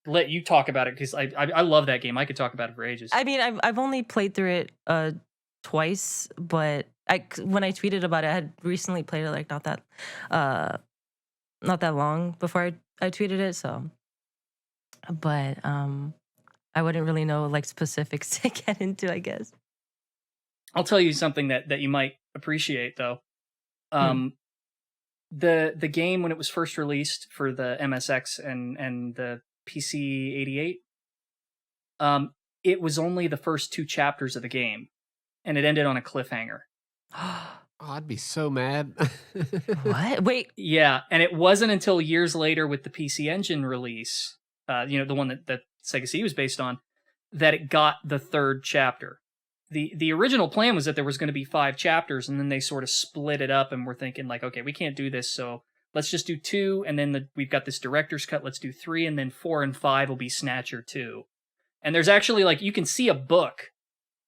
let you talk about it because I love that game. I could talk about it for ages. I mean, I've only played through it twice, but when I tweeted about it, I had recently played it like not that long before I tweeted it, so. But I wouldn't really know like specifics to get into, I guess. I'll tell you something that you might appreciate though. The game when it was first released for the MSX and the PC 88, it was only the first 2 chapters of the game, and it ended on a cliffhanger. Oh, I'd be so mad. What? Wait. Yeah, and it wasn't until years later with the PC Engine release, the one that Sega CD was based on, that it got the 3rd chapter. The original plan was that there was going to be 5 chapters, and then they sort of split it up, and we're thinking like, okay, we can't do this, so let's just do 2, and then we've got this director's cut, let's do 3, and then 4 and 5 will be Snatcher 2. And there's actually like, you can see a book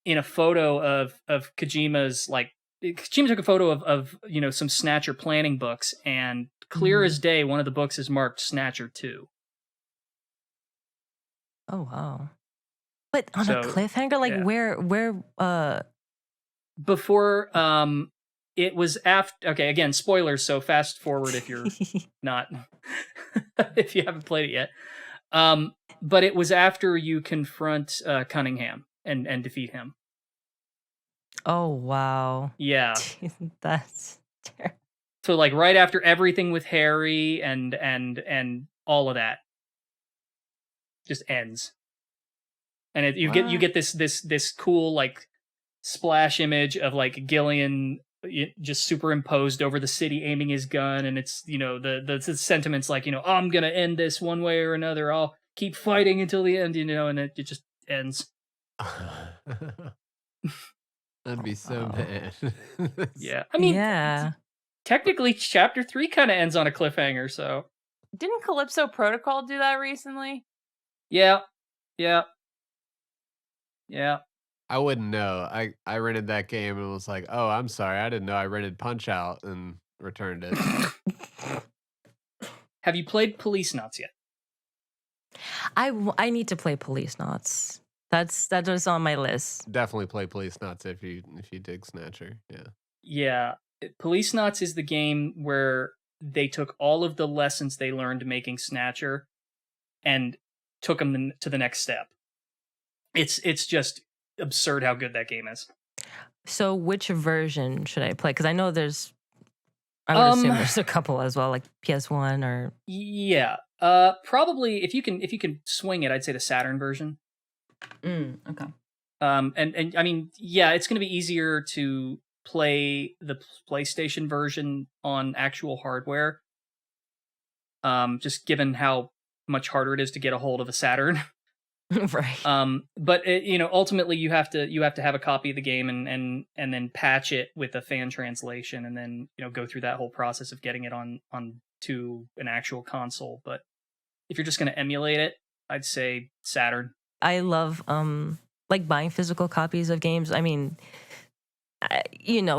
in a photo of Kojima's, like, Kojima took a photo of some Snatcher planning books, and clear as day, one of the books is marked Snatcher 2. Oh wow. But on So, a cliffhanger, like yeah. where Before it was after, okay, again, spoilers, so fast forward if you're not if you haven't played it yet. But it was after you confront Cunningham and defeat him. Oh wow. Yeah. That's terrible. So like right after everything with Harry and all of that just ends. And you get this cool like splash image of like Gillian just superimposed over the city aiming his gun, and it's the sentiments like I'm gonna end this one way or another, I'll keep fighting until the end, and it just ends. I'd be so mad. Yeah, I mean, yeah. technically chapter 3 kind of ends on a cliffhanger, so Didn't Calypso Protocol do that recently? yeah. I wouldn't know. I rented that game and was like, oh, I'm sorry, I didn't know I rented Punch Out and returned it. Have you played Police Knots yet? I need to play Police Knots. That was on my list. Definitely play Police Knots if you dig Snatcher. Yeah. Yeah. Police Knots is the game where they took all of the lessons they learned making Snatcher and took them to the next step. It's just absurd how good that game is. So which version should I play? Because I know I would assume there's a couple as well, like PS1 or... Yeah. Probably if you can swing it, I'd say the Saturn version. Okay. And I mean, yeah, it's going to be easier to play the PlayStation version on actual hardware. Just given how much harder it is to get a hold of a Saturn. Right. But ultimately you have to have a copy of the game and then patch it with a fan translation and then go through that whole process of getting it on to an actual console. But if you're just going to emulate it, I'd say Saturn. I love like buying physical copies of games. I mean,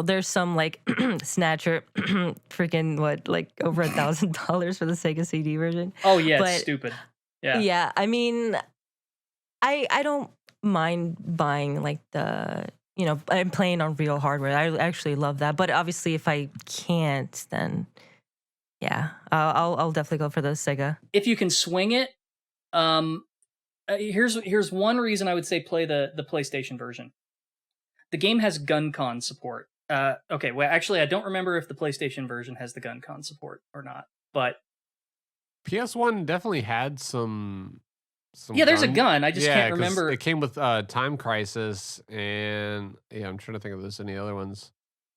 there's some like Snatcher, freaking what, like over $1,000 for the Sega CD version. Oh yeah, it's stupid. Yeah. Yeah, I mean, I don't mind buying like I'm playing on real hardware. I actually love that. But obviously, if I can't, then yeah, I'll definitely go for the Sega. If you can swing it, here's one reason I would say play the PlayStation version. The game has GunCon support. Okay, well, actually, I don't remember if the PlayStation version has the GunCon support or not, but PS1 definitely had some yeah, there's a gun. I just can't remember. It came with Time Crisis, and yeah, I'm trying to think if there's any other ones.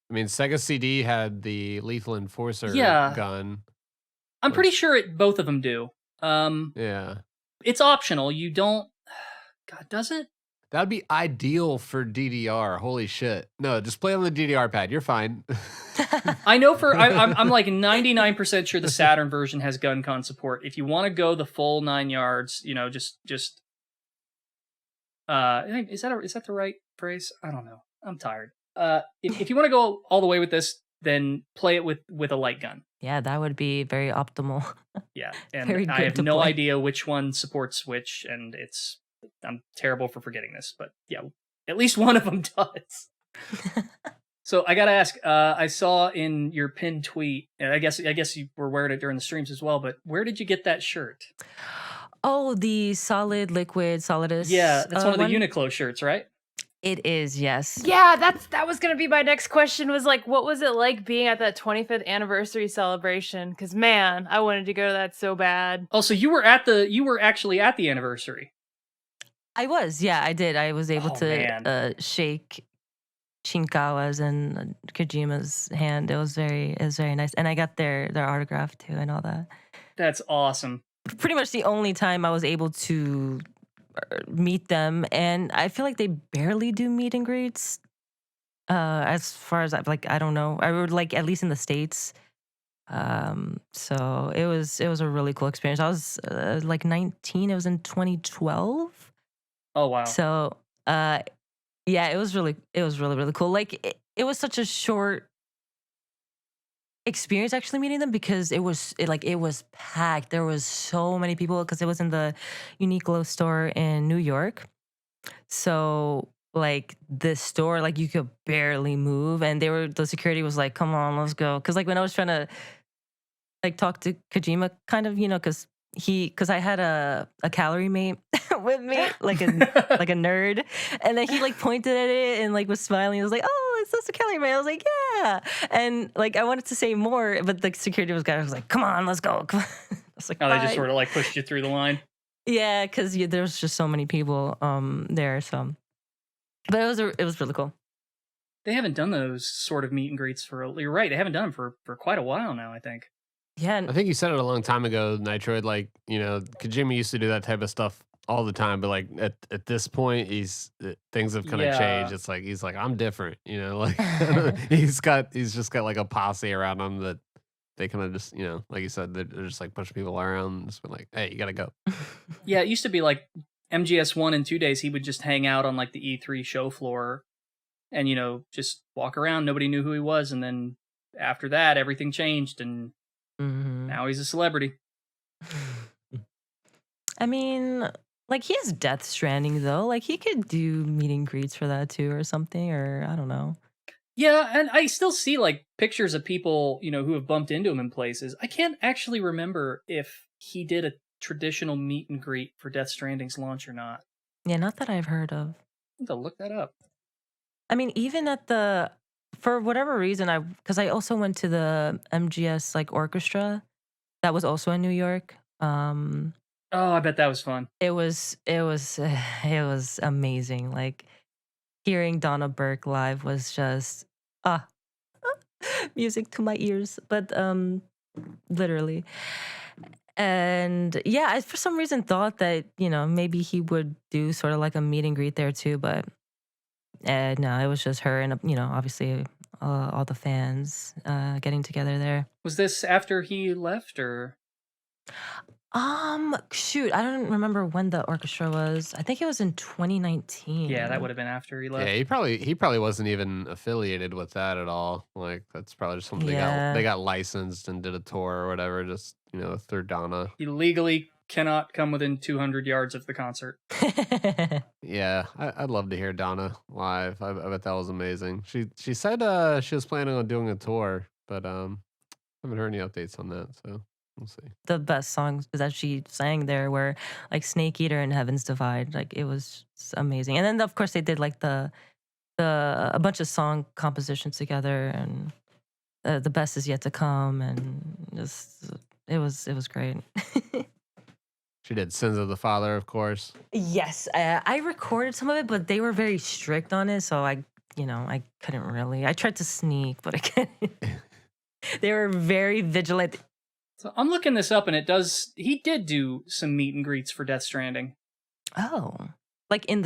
I mean, Sega CD had the Lethal Enforcer gun. I'm pretty sure both of them do. Yeah. It's optional. You don't... God, does it? That'd be ideal for DDR. Holy shit. No, just play on the DDR pad. You're fine. I know I'm like 99% sure the Saturn version has GunCon support. If you want to go the full 9 yards, just is that the right phrase? I don't know. I'm tired. If you want to go all the way with this, then play it with a light gun. Yeah, that would be very optimal. Yeah, and I have no idea which one supports which, and I'm terrible for forgetting this, but yeah, at least one of them does. So I gotta ask, I saw in your pinned tweet, and I guess you were wearing it during the streams as well, but where did you get that shirt? Oh, the Solid Liquid Solidus. Yeah, that's one of the Uniqlo shirts, right? It is, yes. Yeah, that was gonna be my next question. Was like, what was it like being at that 25th anniversary celebration? Because man, I wanted to go to that so bad. Oh, so you were actually at the anniversary. I was, yeah, I did. I was able to shake Shinkawa's and Kojima's hand. It was very nice, and I got their autograph too and all that. That's awesome. Pretty much the only time I was able to meet them, and I feel like they barely do meet and greets. As far as I don't know. I would like at least in the States. So it was a really cool experience. I was like 19. It was in 2012. Oh wow. So yeah, it was really cool. Like it was such a short experience actually meeting them because it was packed. There was so many people because it was in the Uniqlo store in New York. So like this store, like you could barely move, and the security was like, "Come on, let's go." Because like when I was trying to like talk to Kojima, kind of, because I had a calorie mate with me, like a nerd, and then he like pointed at it and like was smiling. He was like, "Oh, it's just a calorie mate." I was like, "Yeah," and like I wanted to say more, but the security was like, "Come on, let's go." Come on. I was like, "Oh, they just sort of like pushed you through the line." Yeah, because there was just so many people there. So, but it was really cool. They haven't done those sort of meet and greets you're right. They haven't done them for quite a while now, I think. Yeah, I think you said it a long time ago, Nitroid. Like, Kojima used to do that type of stuff all the time, but like at this point, things have kind of changed. It's like he's like, I'm different, like he's just got like a posse around him that they kind of just, like you said, they're just like pushing people around and just been like, hey, you gotta go. Yeah, it used to be like MGS 1 and 2 days. He would just hang out on like the E3 show floor, and just walk around. Nobody knew who he was, and then after that, everything changed and. Mm-hmm. Now he's a celebrity. I mean, like he has Death Stranding though. Like he could do meet and greets for that too, or something, or I don't know. Yeah, and I still see like pictures of people, who have bumped into him in places. I can't actually remember if he did a traditional meet and greet for Death Stranding's launch or not. Yeah, not that I've heard of. I have to look that up. I mean, even at for whatever reason, because I also went to the MGS like orchestra that was also in New York. Oh, I bet that was fun. It was it was amazing. Like hearing Donna Burke live was just music to my ears, but literally. And yeah, I for some reason thought that, maybe he would do sort of like a meet and greet there too, but no, it was just her and, obviously all the fans getting together there. Was this after he left or? Shoot, I don't remember when the orchestra was. I think it was in 2019. Yeah, that would have been after he left. Yeah, he probably wasn't even affiliated with that at all. Like that's probably just something Yeah. they got licensed and did a tour or whatever. Just through Donna. He legally cannot come within 200 yards of the concert. Yeah, I'd love to hear Donna live. I bet that was amazing. She said she was planning on doing a tour, but haven't heard any updates on that. So we'll see. The best songs that she sang there were like Snake Eater and Heaven's Divide. Like it was amazing. And then of course they did like a bunch of song compositions together, and The Best Is Yet to Come, and just it was great. She did Sins of the Father, of course. Yes, I recorded some of it, but they were very strict on it, so I couldn't really. I tried to sneak, but I couldn't. They were very vigilant. So I'm looking this up, and he did do some meet and greets for Death Stranding. Oh, like in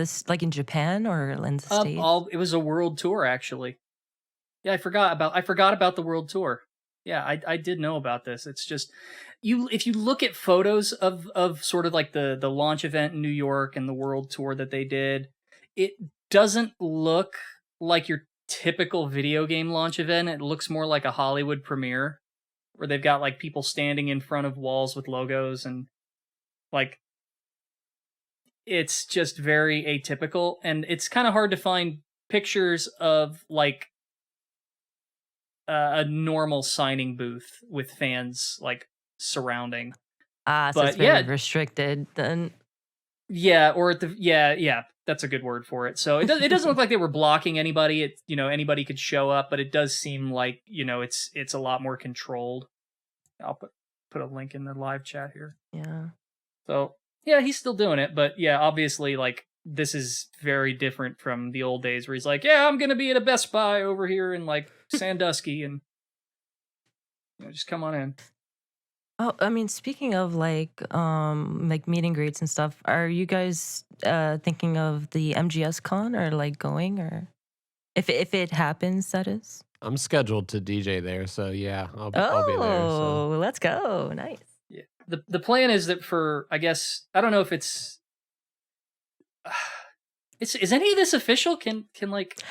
Japan or in the States? It was a world tour, actually. Yeah, I forgot about the world tour. Yeah, I did know about this. It's just if you look at photos of sort of like the launch event in New York and the world tour that they did, it doesn't look like your typical video game launch event. It looks more like a Hollywood premiere where they've got like people standing in front of walls with logos, and like it's just very atypical, and it's kind of hard to find pictures of like a normal signing booth with fans like surrounding. So but it's very restricted then. Yeah, or yeah, that's a good word for it. So it doesn't look like they were blocking anybody. It anybody could show up, but it does seem like it's a lot more controlled. I'll put a link in the live chat here. Yeah. So yeah, he's still doing it, but yeah, obviously like this is very different from the old days where he's like, yeah, I'm gonna be at a Best Buy over here in like Sandusky, and just come on in. Oh, I mean, speaking of like meet and greets and stuff, are you guys thinking of the MGS Con or like going, or if it happens, that is? I'm scheduled to DJ there, so yeah, I'll be there. Oh, let's go! Nice. Yeah, the plan is that for, I guess, I don't know if it's is any of this official? Can like.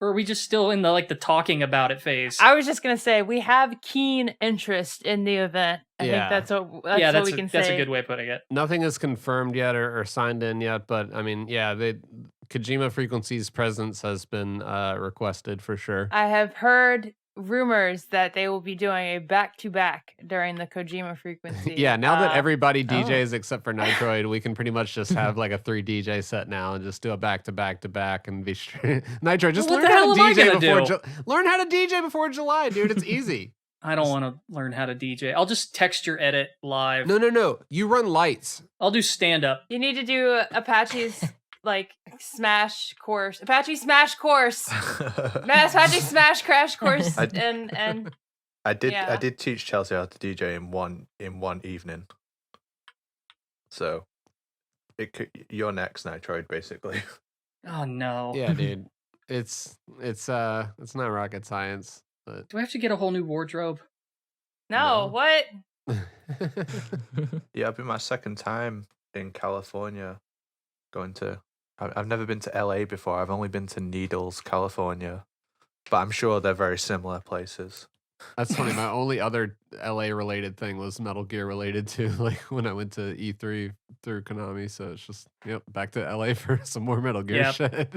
Or are we just still in the talking about it phase? I was just gonna say we have keen interest in the event. I think that's what we can say. That's a good way of putting it. Nothing is confirmed yet or signed in yet, but I mean, yeah, Kojima Frequency's presence has been requested for sure. I have heard rumors that they will be doing a back-to-back during the Kojima Frequency. Yeah, now that everybody DJs except for Nitroid, we can pretty much just have like a 3 DJ set now and just do a back-to-back-to-back and be straight. Nitroid, just learn how to DJ learn how to DJ before July, dude. It's easy. I don't want to learn how to DJ. I'll just text your edit live. No. You run lights. I'll do stand-up. You need to do Apache's like Smash course, Apache Smash course, Apache Smash crash course, and I did teach Chelsea how to DJ in one evening. So you're next, Nitroid, basically. Oh no. Yeah, dude. It's not rocket science. But... Do I have to get a whole new wardrobe? No. What? Yeah, it'll be my second time in California. I've never been to LA before. I've only been to Needles, California, but I'm sure they're very similar places. That's funny. My only other LA related thing was Metal Gear related to like when I went to E3 through Konami. So it's just back to LA for some more Metal Gear Yep. shit.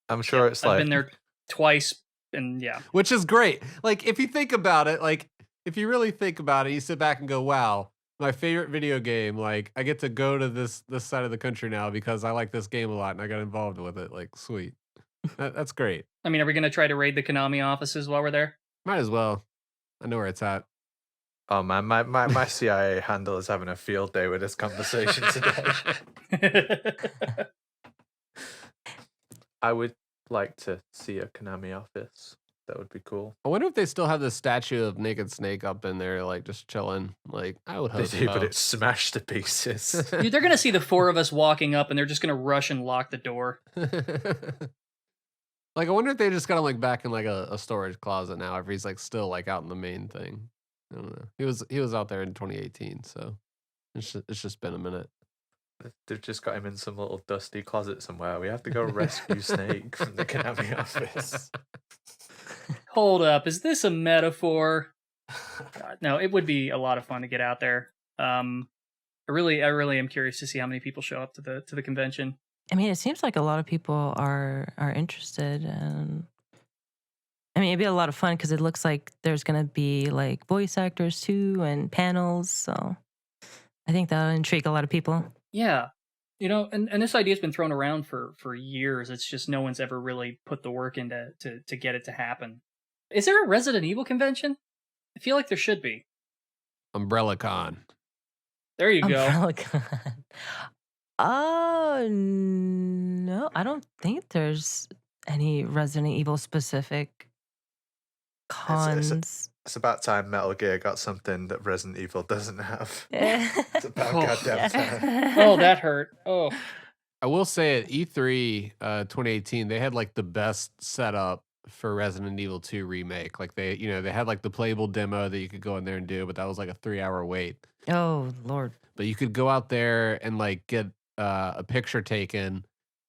I'm sure it's I've like been there twice, and yeah. Which is great. Like if you think about it, like if you really think about it, you sit back and go, "Wow, my favorite video game. Like I get to go to this side of the country now because I like this game a lot and I got involved with it. Like sweet, that's great. I mean, are we gonna try to raid the Konami offices while we're there? Might as well. I know where it's at. oh man, my CIA handle is having a field day with this conversation today. I would like to see a Konami office. That would be cool. I wonder if they still have the statue of Naked Snake up in there, like just chilling. Like I would They hope do, but so. it's smashed to pieces. Dude, they're gonna see the four of us walking up, and they're just gonna rush and lock the door. Like I wonder if they just got him like back in like a storage closet now. If he's like still like out in the main thing. I don't know. He was out there in 2018, so it's just been a minute. They've just got him in some little dusty closet somewhere. We have to go rescue Snake from the Konami office. Hold up, is this a metaphor? God, no, it would be a lot of fun to get out there. I really am curious to see how many people show up to the convention. I mean, it seems like a lot of people are interested, and I mean, it'd be a lot of fun because it looks like there's gonna be like voice actors too and panels. So I think that'll intrigue a lot of people. Yeah, you know, and this idea's been thrown around for years. It's just no one's ever really put the work into to get it to happen. Is there a Resident Evil convention? I feel like there should be. UmbrellaCon. There you go. UmbrellaCon. Oh no, I don't think there's any Resident Evil specific cons. It's about time Metal Gear got something that Resident Evil doesn't have. Yeah. It's about Oh. goddamn time. Oh, that hurt. Oh, I will say at E3 2018, they had like the best setup for Resident Evil 2 remake. Like they had like the playable demo that you could go in there and do, but that was like a 3-hour wait. Oh Lord. But you could go out there and like get a picture taken.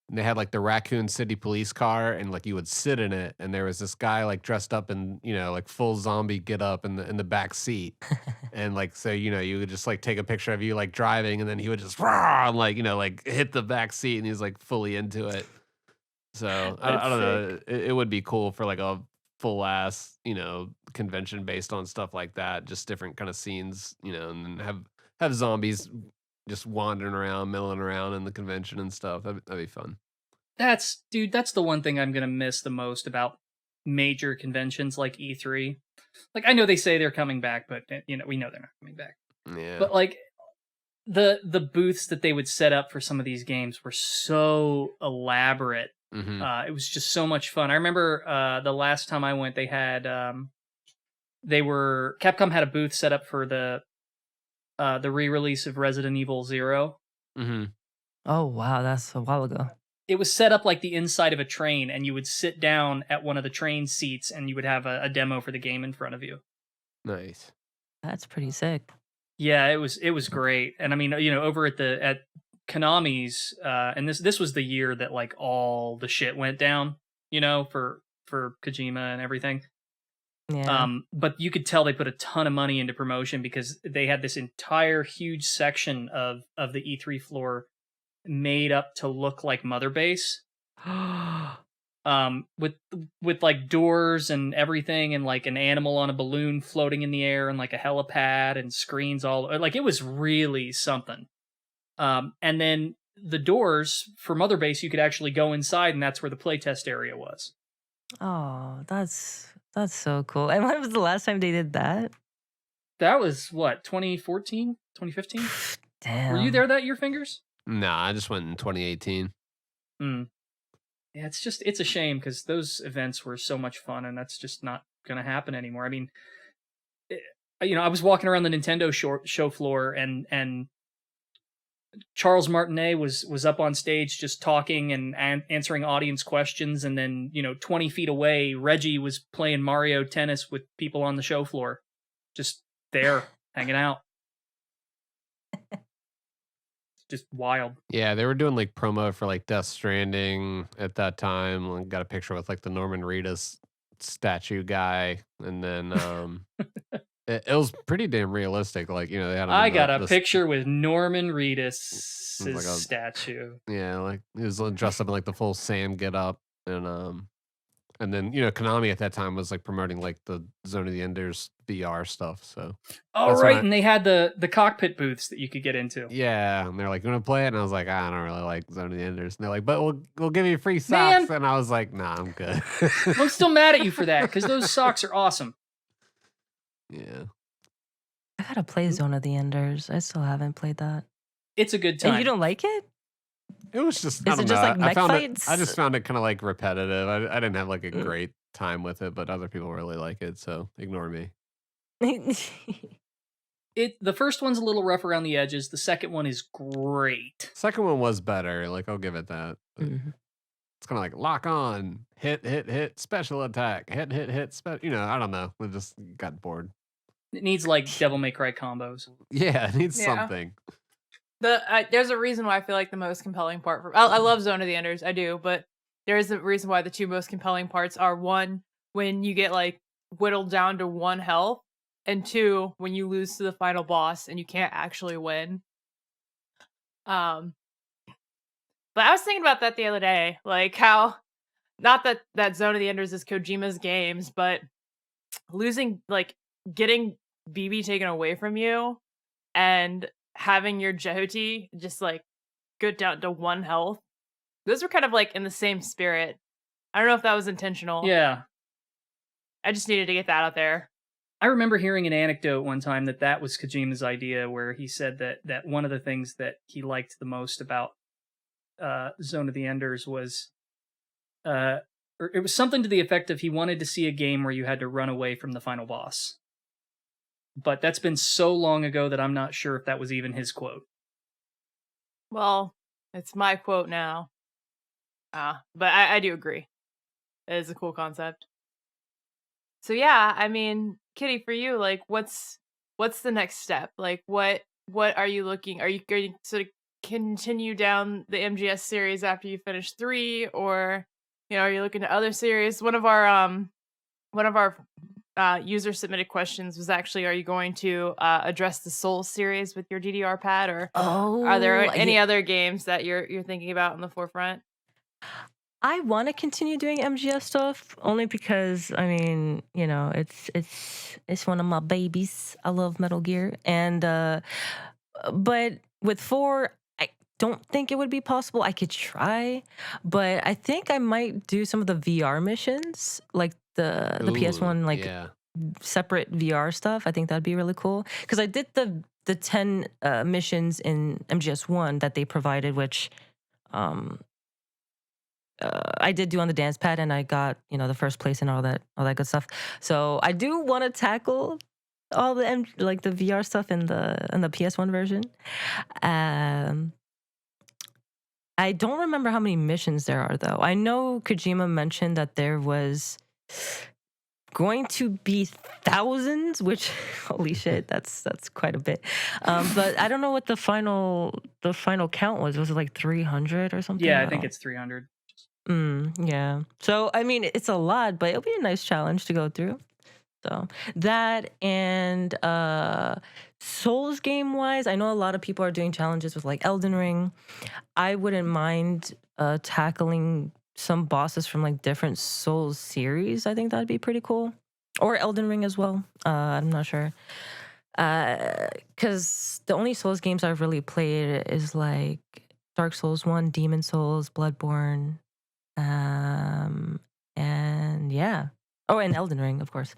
And they had like the Raccoon City police car, and like you would sit in it, and there was this guy like dressed up in like full zombie get up in the back seat, and like so you would just like take a picture of you like driving, and then he would just rah, and like like hit the back seat, and he's like fully into it. So I don't know, it would be cool for like a full ass convention based on stuff like that, just different kind of scenes, and then have zombies just wandering around, milling around in the convention and stuff. That'd be fun. that's the one thing I'm gonna miss the most about major conventions like E3. Like I know they say they're coming back, but we know they're not coming back. Yeah. But like the booths that they would set up for some of these games were so elaborate. Mhm. It was just so much fun. I remember the last time I went, they had Capcom had a booth set up for the re-release of Resident Evil 0. Mhm. Oh wow, that's a while ago. It was set up like the inside of a train, and you would sit down at one of the train seats, and you would have a demo for the game in front of you. Nice. That's pretty sick. Yeah, it was great. And I mean, over at Konami's, and this was the year that like all the shit went down, for Kojima and everything. Yeah. But you could tell they put a ton of money into promotion because they had this entire huge section of the E3 floor made up to look like Mother Base. With like doors and everything, and like an animal on a balloon floating in the air, and like a helipad and screens all like it was really something. And then the doors for Mother Base, you could actually go inside, and that's where the playtest area was. Oh, that's so cool. And when was the last time they did that? That was what, 2014, 2015? Damn. Were you there that year, Fingers? Nah, I just went in 2018. Yeah, it's a shame because those events were so much fun, and that's just not going to happen anymore. I mean, I was walking around the Nintendo show floor, and Charles Martinet was up on stage just talking and answering audience questions, and then 20 feet away, Reggie was playing Mario Tennis with people on the show floor, just there hanging out. Just wild. Yeah, they were doing like promo for like Death Stranding at that time. Like, got a picture with like the Norman Reedus statue guy, and then it was pretty damn realistic. Like, you know, they had him I in got a the picture with Norman Reedus' like a- statue. yeah, like he was dressed up in like the full Sam get up, and then, you know, Konami at that time was like promoting like the Zone of the Enders VR stuff. So Oh, That's right, when and they had the cockpit booths that you could get into. yeah, and they're like, "You want to play it?" And I was like, "I don't really like Zone of the Enders." And they're like, "But we'll give you free socks." Man. And I was like, "Nah, I'm good." I'm still mad at you for that because those socks are awesome. Yeah. I gotta play Zone of the Enders. I still haven't played that. It's a good time. And you don't like it? It was just. Is I don't it just know. like I mech found fights? I just found it kind of like repetitive. I didn't have like a great time with it, but other people really like it, so ignore me. The first one's a little rough around the edges. The second one is great. Second one was better. Like, I'll give it that. But Mhm. it's kind of like lock on, hit, special attack, hit, You know, I don't know. I just got bored. It needs like Devil May Cry combos. Yeah, it needs Yeah. something. There's a reason why I feel like the most compelling part for I love Zone of the Enders, I do, but there is a reason why the two most compelling parts are one, when you get like whittled down to 1 health, and 2, when you lose to the final boss and you can't actually win. But I was thinking about that the other day, like how, not that Zone of the Enders is Kojima's games, but losing, like getting BB taken away from you and having your Jehoti just like go down to 1 health. Those were kind of like in the same spirit. I don't know if that was intentional. Yeah. I just needed to get that out there. I remember hearing an anecdote one time that was Kojima's idea, where he said that one of the things that he liked the most about Zone of the Enders was, or it was something to the effect of he wanted to see a game where you had to run away from the final boss. But that's been so long ago that I'm not sure if that was even his quote. Well, it's my quote now. But I do agree. It is a cool concept. So yeah, I mean, Kitty, for you, like what's the next step? Like what are you looking? Are you going to sort of continue down the MGS series after you finish 3, or are you looking at other series? One of our user submitted questions was actually, are you going to address the Souls series with your DDR pad, or are there any other games that you're thinking about in the forefront? I want to continue doing MGS stuff only because I mean, it's one of my babies. I love Metal Gear, and but with 4, I don't think it would be possible. I could try, but I think I might do some of the VR missions, like the PS1, like yeah. separate VR stuff. I think that'd be really cool because I did the 10 missions in MGS1 that they provided, which I did do on the dance pad, and I got the first place and all that good stuff. So I do want to tackle all the the VR stuff in the PS1 version. I don't remember how many missions there are though. I know Kojima mentioned that there was going to be thousands, which holy shit, that's quite a bit. But I don't know what the final count was. Was it like 300 or something? Yeah, I think it's 300. Yeah. So I mean, it's a lot, but it'll be a nice challenge to go through. So that, and Souls game wise, I know a lot of people are doing challenges with like Elden Ring. I wouldn't mind tackling some bosses from like different Souls series. I think that'd be pretty cool. Or Elden Ring as well. I'm not sure. Because the only Souls games I've really played is like Dark Souls 1, Demon Souls, Bloodborne, and yeah. Oh, and Elden Ring, of course.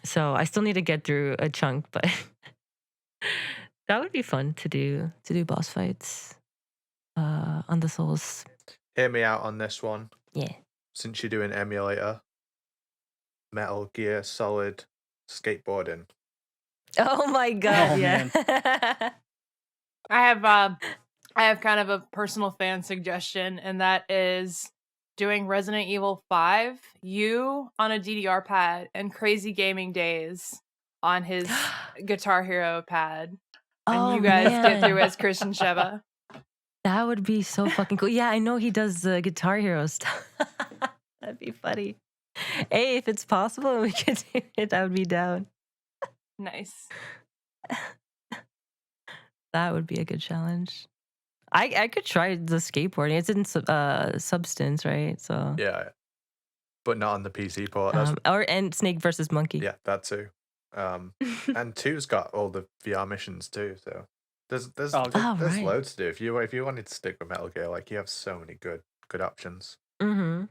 So I still need to get through a chunk, but that would be fun to do boss fights on the Souls. Hear me out on this one. Yeah. Since you're doing emulator, Metal Gear Solid skateboarding. Oh my god, Oh, yeah. I have kind of a personal fan suggestion, and that is doing Resident Evil 5, you on a DDR pad, and Crazy Gaming Days on his Guitar Hero pad. And you guys get through as Christian Sheva. That would be so fucking cool. Yeah, I know he does the Guitar Hero stuff. That'd be funny. Hey, if it's possible and we could do it, I would be down. Nice. That would be a good challenge. I could try the skateboarding. It's in Substance, right? So Yeah, but not on the PC port. and Snake versus Monkey. Yeah, that too. And 2's got all the VR missions too. So there's right. loads to do. If you wanted to stick with Metal Gear, like you have so many good options. Mm-hmm.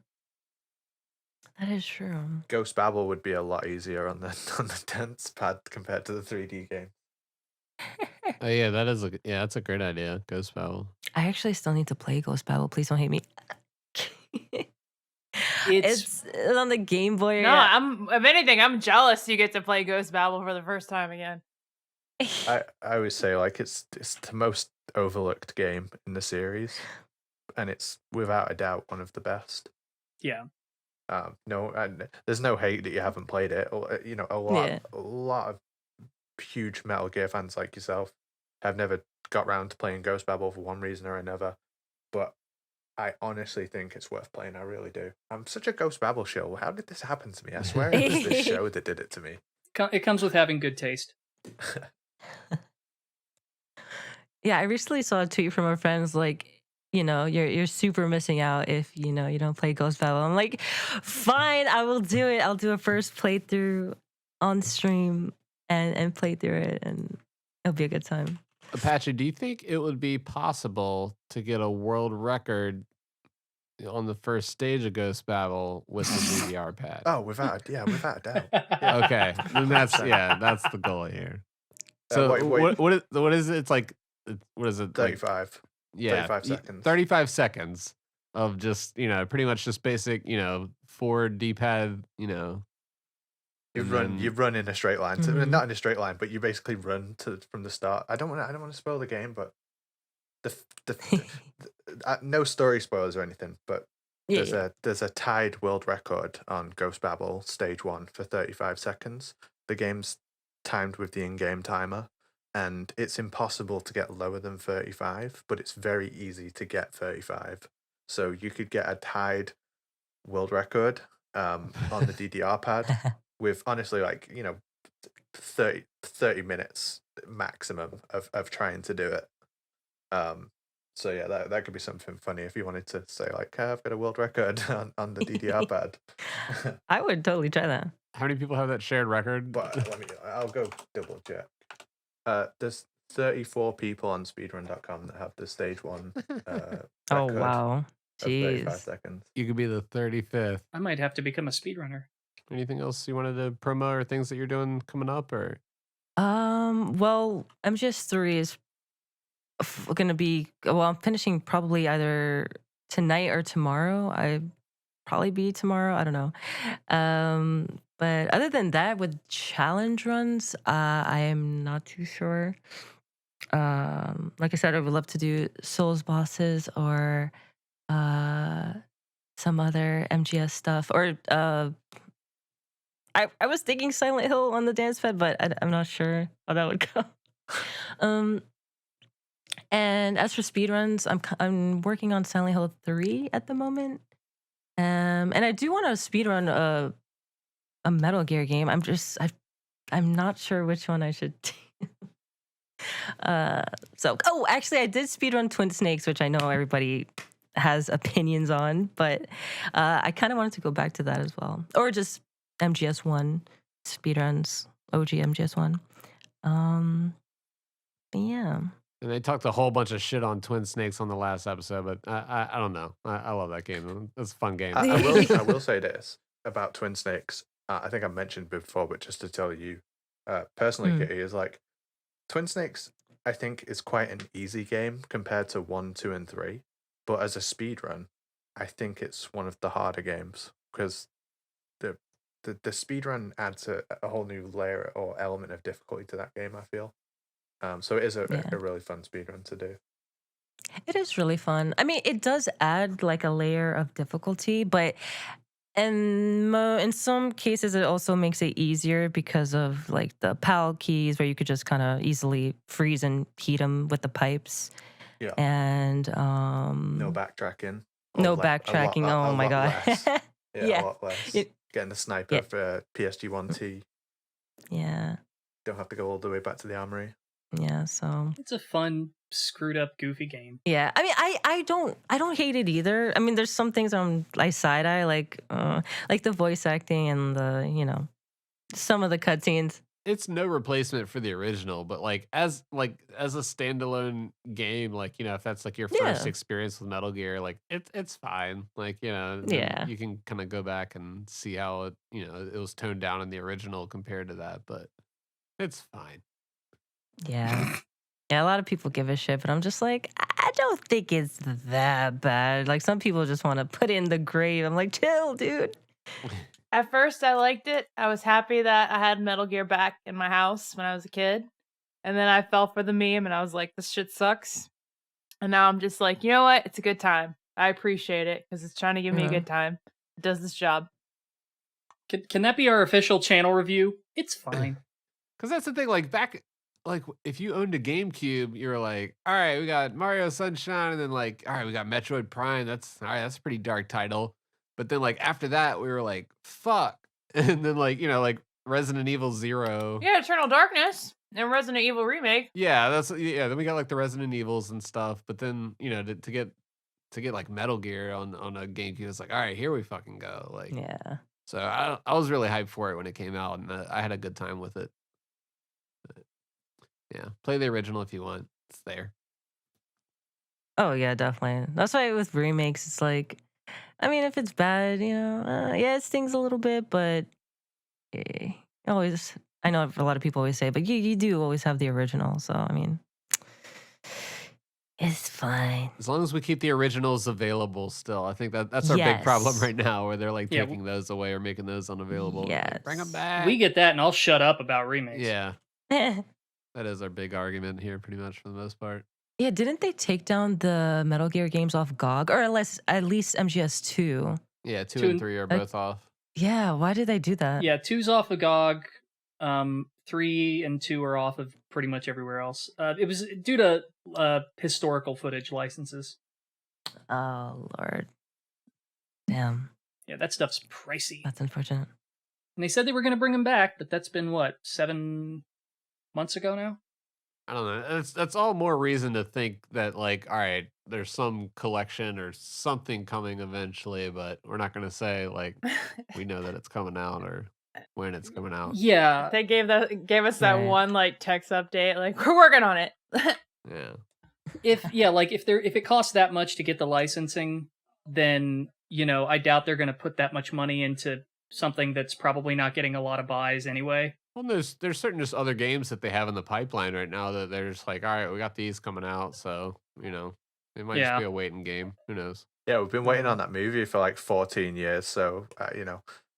That is true. Ghost Babel would be a lot easier on the dense pad compared to the 3D game. Oh yeah, that's a great idea. Ghost Babel. I actually still need to play Ghost Babel. Please don't hate me. It's It's on the Game Boy. No, if anything, I'm jealous you get to play Ghost Babel for the first time again. I always say like it's the most overlooked game in the series, and it's without a doubt one of the best. yeah. No, and there's no hate that you haven't played it. Or, you know, a lot of huge Metal Gear fans like yourself have never got round to playing Ghost Babel for one reason or another. But I honestly think it's worth playing. I really do. I'm such a Ghost Babel show. How did this happen to me? I swear it was this show that did it to me. It comes with having good taste. Yeah, I recently saw a tweet from our friends like, you know, you're super missing out if you don't play Ghost Babel. I'm like, fine, I will do it. I'll do a first playthrough on stream and play through it, and it'll be a good time. Apache, do you think it would be possible to get a world record on the first stage of Ghost Babel with the DDR pad? Oh, without a doubt. Yeah. Okay, then that's the goal here. So wait. what is it? It's like, what is it? 35. Yeah, 35 seconds. 35 seconds of just, pretty much just basic, forward D-pad, You run in a straight line. So, not in a straight line, but you basically run from the start. I don't want to spoil the game, but no story spoilers or anything. But there's a tied world record on Ghost Babel Stage 1 for 35 seconds. The game's timed with the in-game timer, and it's impossible to get lower than 35, but it's very easy to get 35. So you could get a tied world record on the DDR pad with honestly 30 minutes maximum of trying to do it. So yeah, that could be something funny if you wanted to say like, I've got a world record on the DDR pad. I would totally try that. How many people have that shared record? But I'll go double check. There's 34 people on speedrun.com that have the stage 1 record. Oh wow. Of 35 Jeez. seconds. You could be the 35th. I might have to become a speedrunner. Anything else you wanted to promo or things that you're doing coming up or? Well, MGS3 is gonna be, I'm finishing probably either tonight or tomorrow. Probably be tomorrow. I don't know. But other than that, with challenge runs, I am not too sure. Like I said, I would love to do Souls bosses or some other MGS stuff. Or I was thinking Silent Hill on the dance pad, but I'm not sure how that would go. And as for speedruns, I'm working on Silent Hill 3 at the moment. And I do want to speedrun a Metal Gear game. I'm not sure which one I should do. Actually, I did speedrun Twin Snakes, which I know everybody has opinions on, but I kind of wanted to go back to that as well, or just MGS1 speedruns, OG MGS1. Yeah. And they talked a whole bunch of shit on Twin Snakes on the last episode, but I don't know. I love that game. It's a fun game. I will say this about Twin Snakes. I think I mentioned before, but just to tell you, personally, Kitty, is like Twin Snakes, I think, is quite an easy game compared to 1, 2, and 3. But as a speedrun, I think it's one of the harder games because the speedrun adds a whole new layer or element of difficulty to that game, I feel. So it is a really fun speedrun to do. It is really fun. I mean, it does add like a layer of difficulty, but in some cases, it also makes it easier because of like the PAL keys where you could just kind of easily freeze and heat them with the pipes. Yeah. And no backtracking. No backtracking. Oh my god. A lot less. getting the sniper Yeah. for PSG-1T. Yeah. Don't have to go all the way back to the armory. Yeah. So It's a fun, screwed up, goofy game. yeah, I mean, I don't hate it either. I mean, there's some things I side eye like the voice acting and the some of the cutscenes. It's no replacement for the original, but as a standalone game, if that's like your first Yeah. experience with Metal Gear, it's fine. And Yeah. you can kind of go back and see how it was toned down in the original compared to that, but it's fine. Yeah. Yeah, a lot of people give a shit, but I'm just like, I don't think it's that bad. Like some people just want to put it in the grave. I'm like, chill, dude. At first, I liked it. I was happy that I had Metal Gear back in my house when I was a kid. And then I fell for the meme and I was like, this shit sucks. And now I'm just like, you know what? It's a good time. I appreciate it because it's trying to give me a good time. It does this job. Can that be our official channel review? It's fine. Because that's the thing, if you owned a GameCube, you were like, all right, we got Mario Sunshine, and then all right, we got Metroid Prime. That's a pretty dark title. But then after that, we were like, fuck. And then Resident Evil 0. Yeah, Eternal Darkness and Resident Evil Remake. Yeah, then we got the Resident Evils and stuff. But then, to get Metal Gear on a GameCube, it's like, all right, here we fucking go. Yeah. So I was really hyped for it when it came out, and I had a good time with it. But, yeah, play the original if you want. It's there. Oh yeah, definitely. That's why with remakes, it's like, I mean, if it's bad, yeah, it stings a little bit, but always, I know a lot of people always say, but you do always have the original. So I mean, it's fine. As long as we keep the originals available still. I think that's our big problem Yes. right now, where they're taking those away or making those unavailable. Yes. Bring them back. We get that, and I'll shut up about remakes. Yeah, Yeah, that is our big argument here, pretty much for the most part. didn't they take down the Metal Gear games off GOG, or at least MGS2? Yeah, 2 Two and and- 3 are both off. Yeah, why did they do that? Yeah, 2's off of GOG. 3 and 2 are off of pretty much everywhere else. It was due to historical footage licenses. Oh Lord, damn, Yeah, that stuff's pricey. that's unfortunate. And they said they were going to bring them back, but that's been, 7 months ago now? I don't know. That's all more reason to think that all right, there's some collection or something coming eventually, but we're not going to say we know that it's coming out or when it's coming out. Yeah. They gave us that Right. one text update, we're working on it. Yeah. If it costs that much to get the licensing, then, I doubt they're going to put that much money into something that's probably not getting a lot of buys anyway. Well, there's certain just other games that they have in the pipeline right now that they're just all right, we got these coming out, so it might just be a waiting game. Who knows? Yeah, we've been waiting on that movie for 14 years, so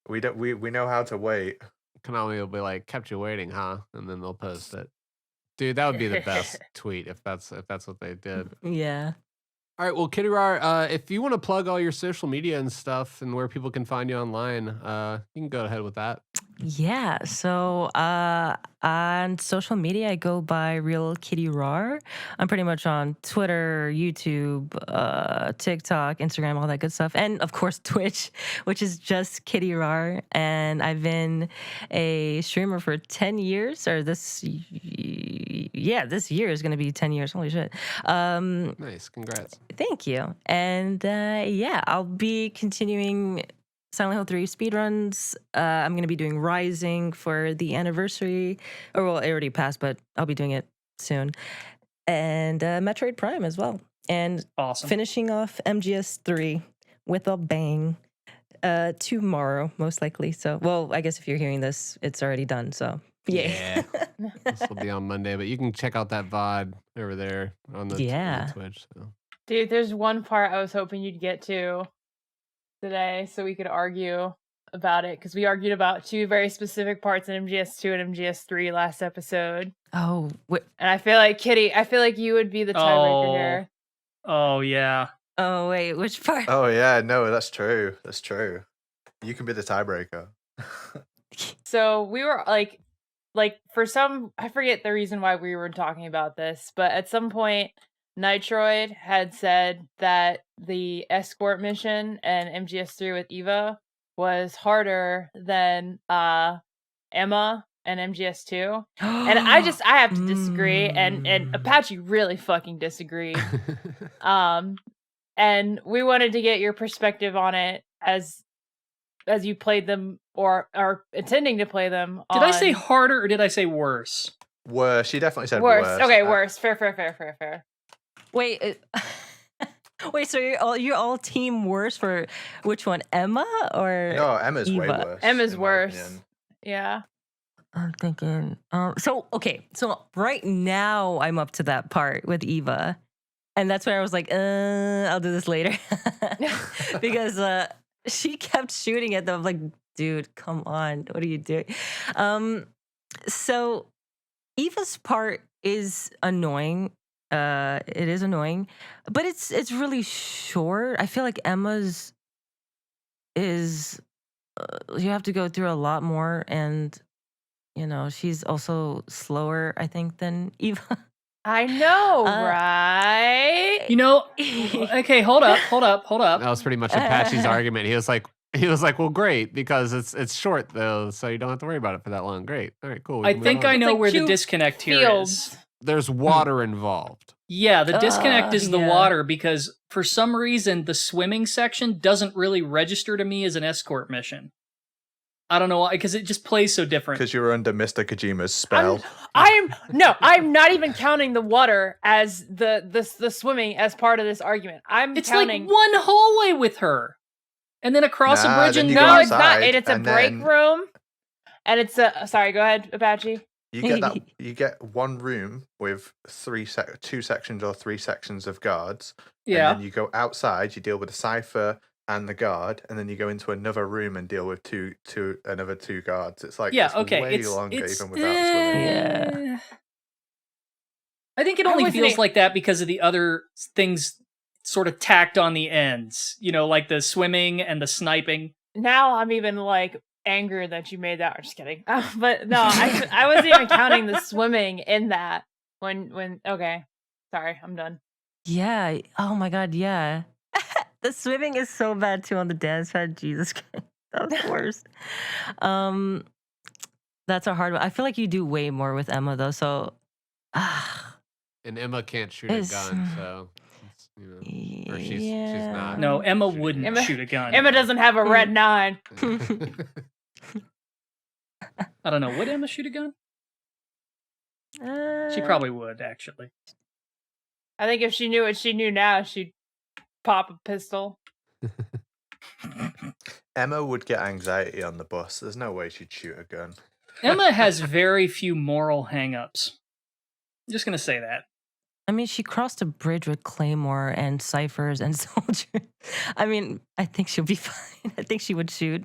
we know how to wait. Konami will be like, kept you waiting, huh? And then they'll post it. Dude, that would be the best tweet if that's what they did. Yeah. All right, well, KittyRawr, if you want to plug all your social media and stuff and where people can find you online, you can go ahead with that. Yeah, so on social media, I go by Real KittyRawr. I'm pretty much on Twitter, YouTube, TikTok, Instagram, all that good stuff, and of course Twitch, which is just KittyRawr. And I've been a streamer for 10 years, or this year is going to be 10 years. Holy shit! Nice, congrats. Thank you. And I'll be continuing Silent Hill 3 speedruns. I'm going to be doing Rising for the anniversary. Or, well, it already passed, but I'll be doing it soon. And Metroid Prime as well. And Awesome. finishing off MGS3 with a bang tomorrow, most likely. So, well, I guess if you're hearing this, it's already done. So, yeah. This will be on Monday, but you can check out that VOD over there on the, on the Twitch. So. Dude, there's one part I was hoping you'd get to today so we could argue about it, because we argued about two very specific parts in MGS2 and MGS3 last episode. Oh, and I feel like you would be the tiebreaker here. Oh yeah. Oh wait, which part? Oh yeah, no, that's true. That's true. You can be the tiebreaker. So we were like for some, I forget the reason why we were talking about this, but at some point Nitroid had said that the escort mission and MGS3 with Eva was harder than Emma and MGS2. And I have to disagree, and Apache really fucking disagreed. And we wanted to get your perspective on it as you played them or are intending to play them. Did I say harder or did I say worse? Worse. She definitely said worse? worse. Okay, worse. Fair. Wait, wait. So you're all team worse for which one, Emma or? No, Emma's way Eva? worse. Emma's in my worse. opinion. Yeah. I'm thinking. So right now I'm up to that part with Eva, and that's where I was like, I'll do this later, because she kept shooting at them. Like, dude, come on, what are you doing? So Eva's part is annoying. It is annoying, but it's really short. I feel like Emma's is you have to go through a lot more, and she's also slower, I think, than Eva. I know, right? Okay, hold up. That was pretty much Apache's argument. He was like, well, great, because it's short though, so you don't have to worry about it for that long. Great. All right, cool. I think I know like where the two disconnect here fields. is. There's water involved. Yeah, the disconnect is the yeah. water, because for some reason the swimming section doesn't really register to me as an escort mission. I don't know why, because it just plays so different. Because you're under Mr. Kojima's spell. I'm not even counting the water as the swimming as part of this argument. It's counting like one hallway with her, and then across a bridge, then and you go no, it's not. outside, And it's a and break then room, and it's a. Sorry, go ahead, Apache. You get one room with two sections or three sections of guards. yeah. And then you go outside, you deal with the cipher and the guard, and then you go into another room and deal with another two guards. It's like it's way longer even without swimming. Yeah. I think it I only wasn't feels e- like that because of the other things sort of tacked on the ends. Like the swimming and the sniping. Now I'm even like angry that you made that. I'm just kidding. But no, I wasn't even counting the swimming in that. When okay, sorry, I'm done. Yeah. Oh my God. Yeah. The swimming is so bad too on the dance pad. Jesus Christ, that was the worst. That's a hard one. I feel like you do way more with Emma though. So, And Emma can't shoot a gun, so or she's not. No, Emma wouldn't Emma- shoot a gun. Emma doesn't have a red 9. I don't know. Would Emma shoot a gun? She probably would, actually. I think if she knew what she knew now, she'd pop a pistol. Emma would get anxiety on the bus. There's no way she'd shoot a gun. Emma has very few moral hangups. I'm just going to say that. I mean, she crossed a bridge with Claymore and ciphers and soldiers. I mean, I think she'll be fine. I think she would shoot.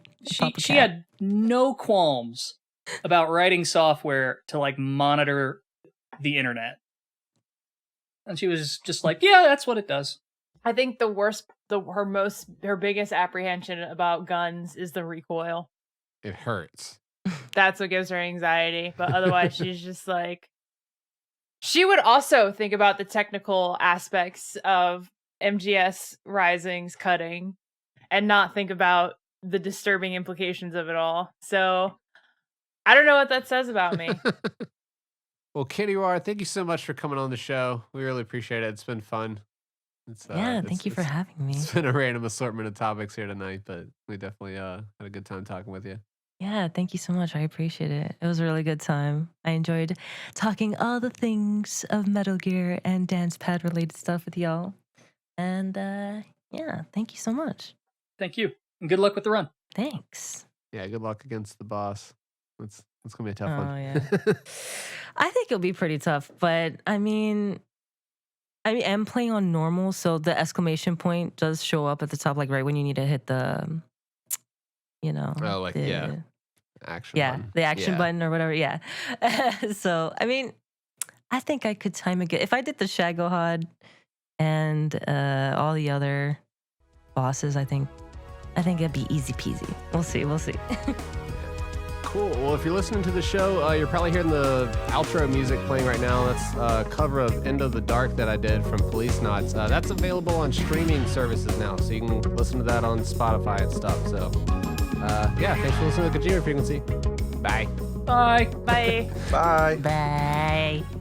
She had no qualms about writing software to like monitor the internet. And she was just like, yeah, that's what it does. I think her biggest apprehension about guns is the recoil. It hurts. That's what gives her anxiety. But otherwise, she's just like. She would also think about the technical aspects of MGS Rising's cutting and not think about the disturbing implications of it all. So I don't know what that says about me. Well, KittyRawr, thank you so much for coming on the show. We really appreciate it. It's been fun. Thank you for having me. It's been a random assortment of topics here tonight, but we definitely had a good time talking with you. Yeah, thank you so much. I appreciate it. It was a really good time. I enjoyed talking all the things of Metal Gear and dance pad related stuff with y'all. And yeah, thank you so much. Thank you. And good luck with the run. Thanks. Yeah, good luck against the boss. It's gonna be a tough Oh, one. yeah. I think it'll be pretty tough, but I mean, I'm playing on normal, so the exclamation point does show up at the top, like right when you need to hit the, Oh, like, the, action button. the action button or whatever. Yeah. So I mean, I think I could time it good. If I did the Shagohod and all the other bosses, I think it'd be easy peasy. We'll see. Cool. Well, if you're listening to the show, you're probably hearing the outro music playing right now. That's a cover of End of the Dark that I did from Police Knots. That's available on streaming services now, so you can listen to that on Spotify and stuff. So Yeah, thanks for listening to Kojima Frequency. Bye. Bye. Bye. Bye. Bye.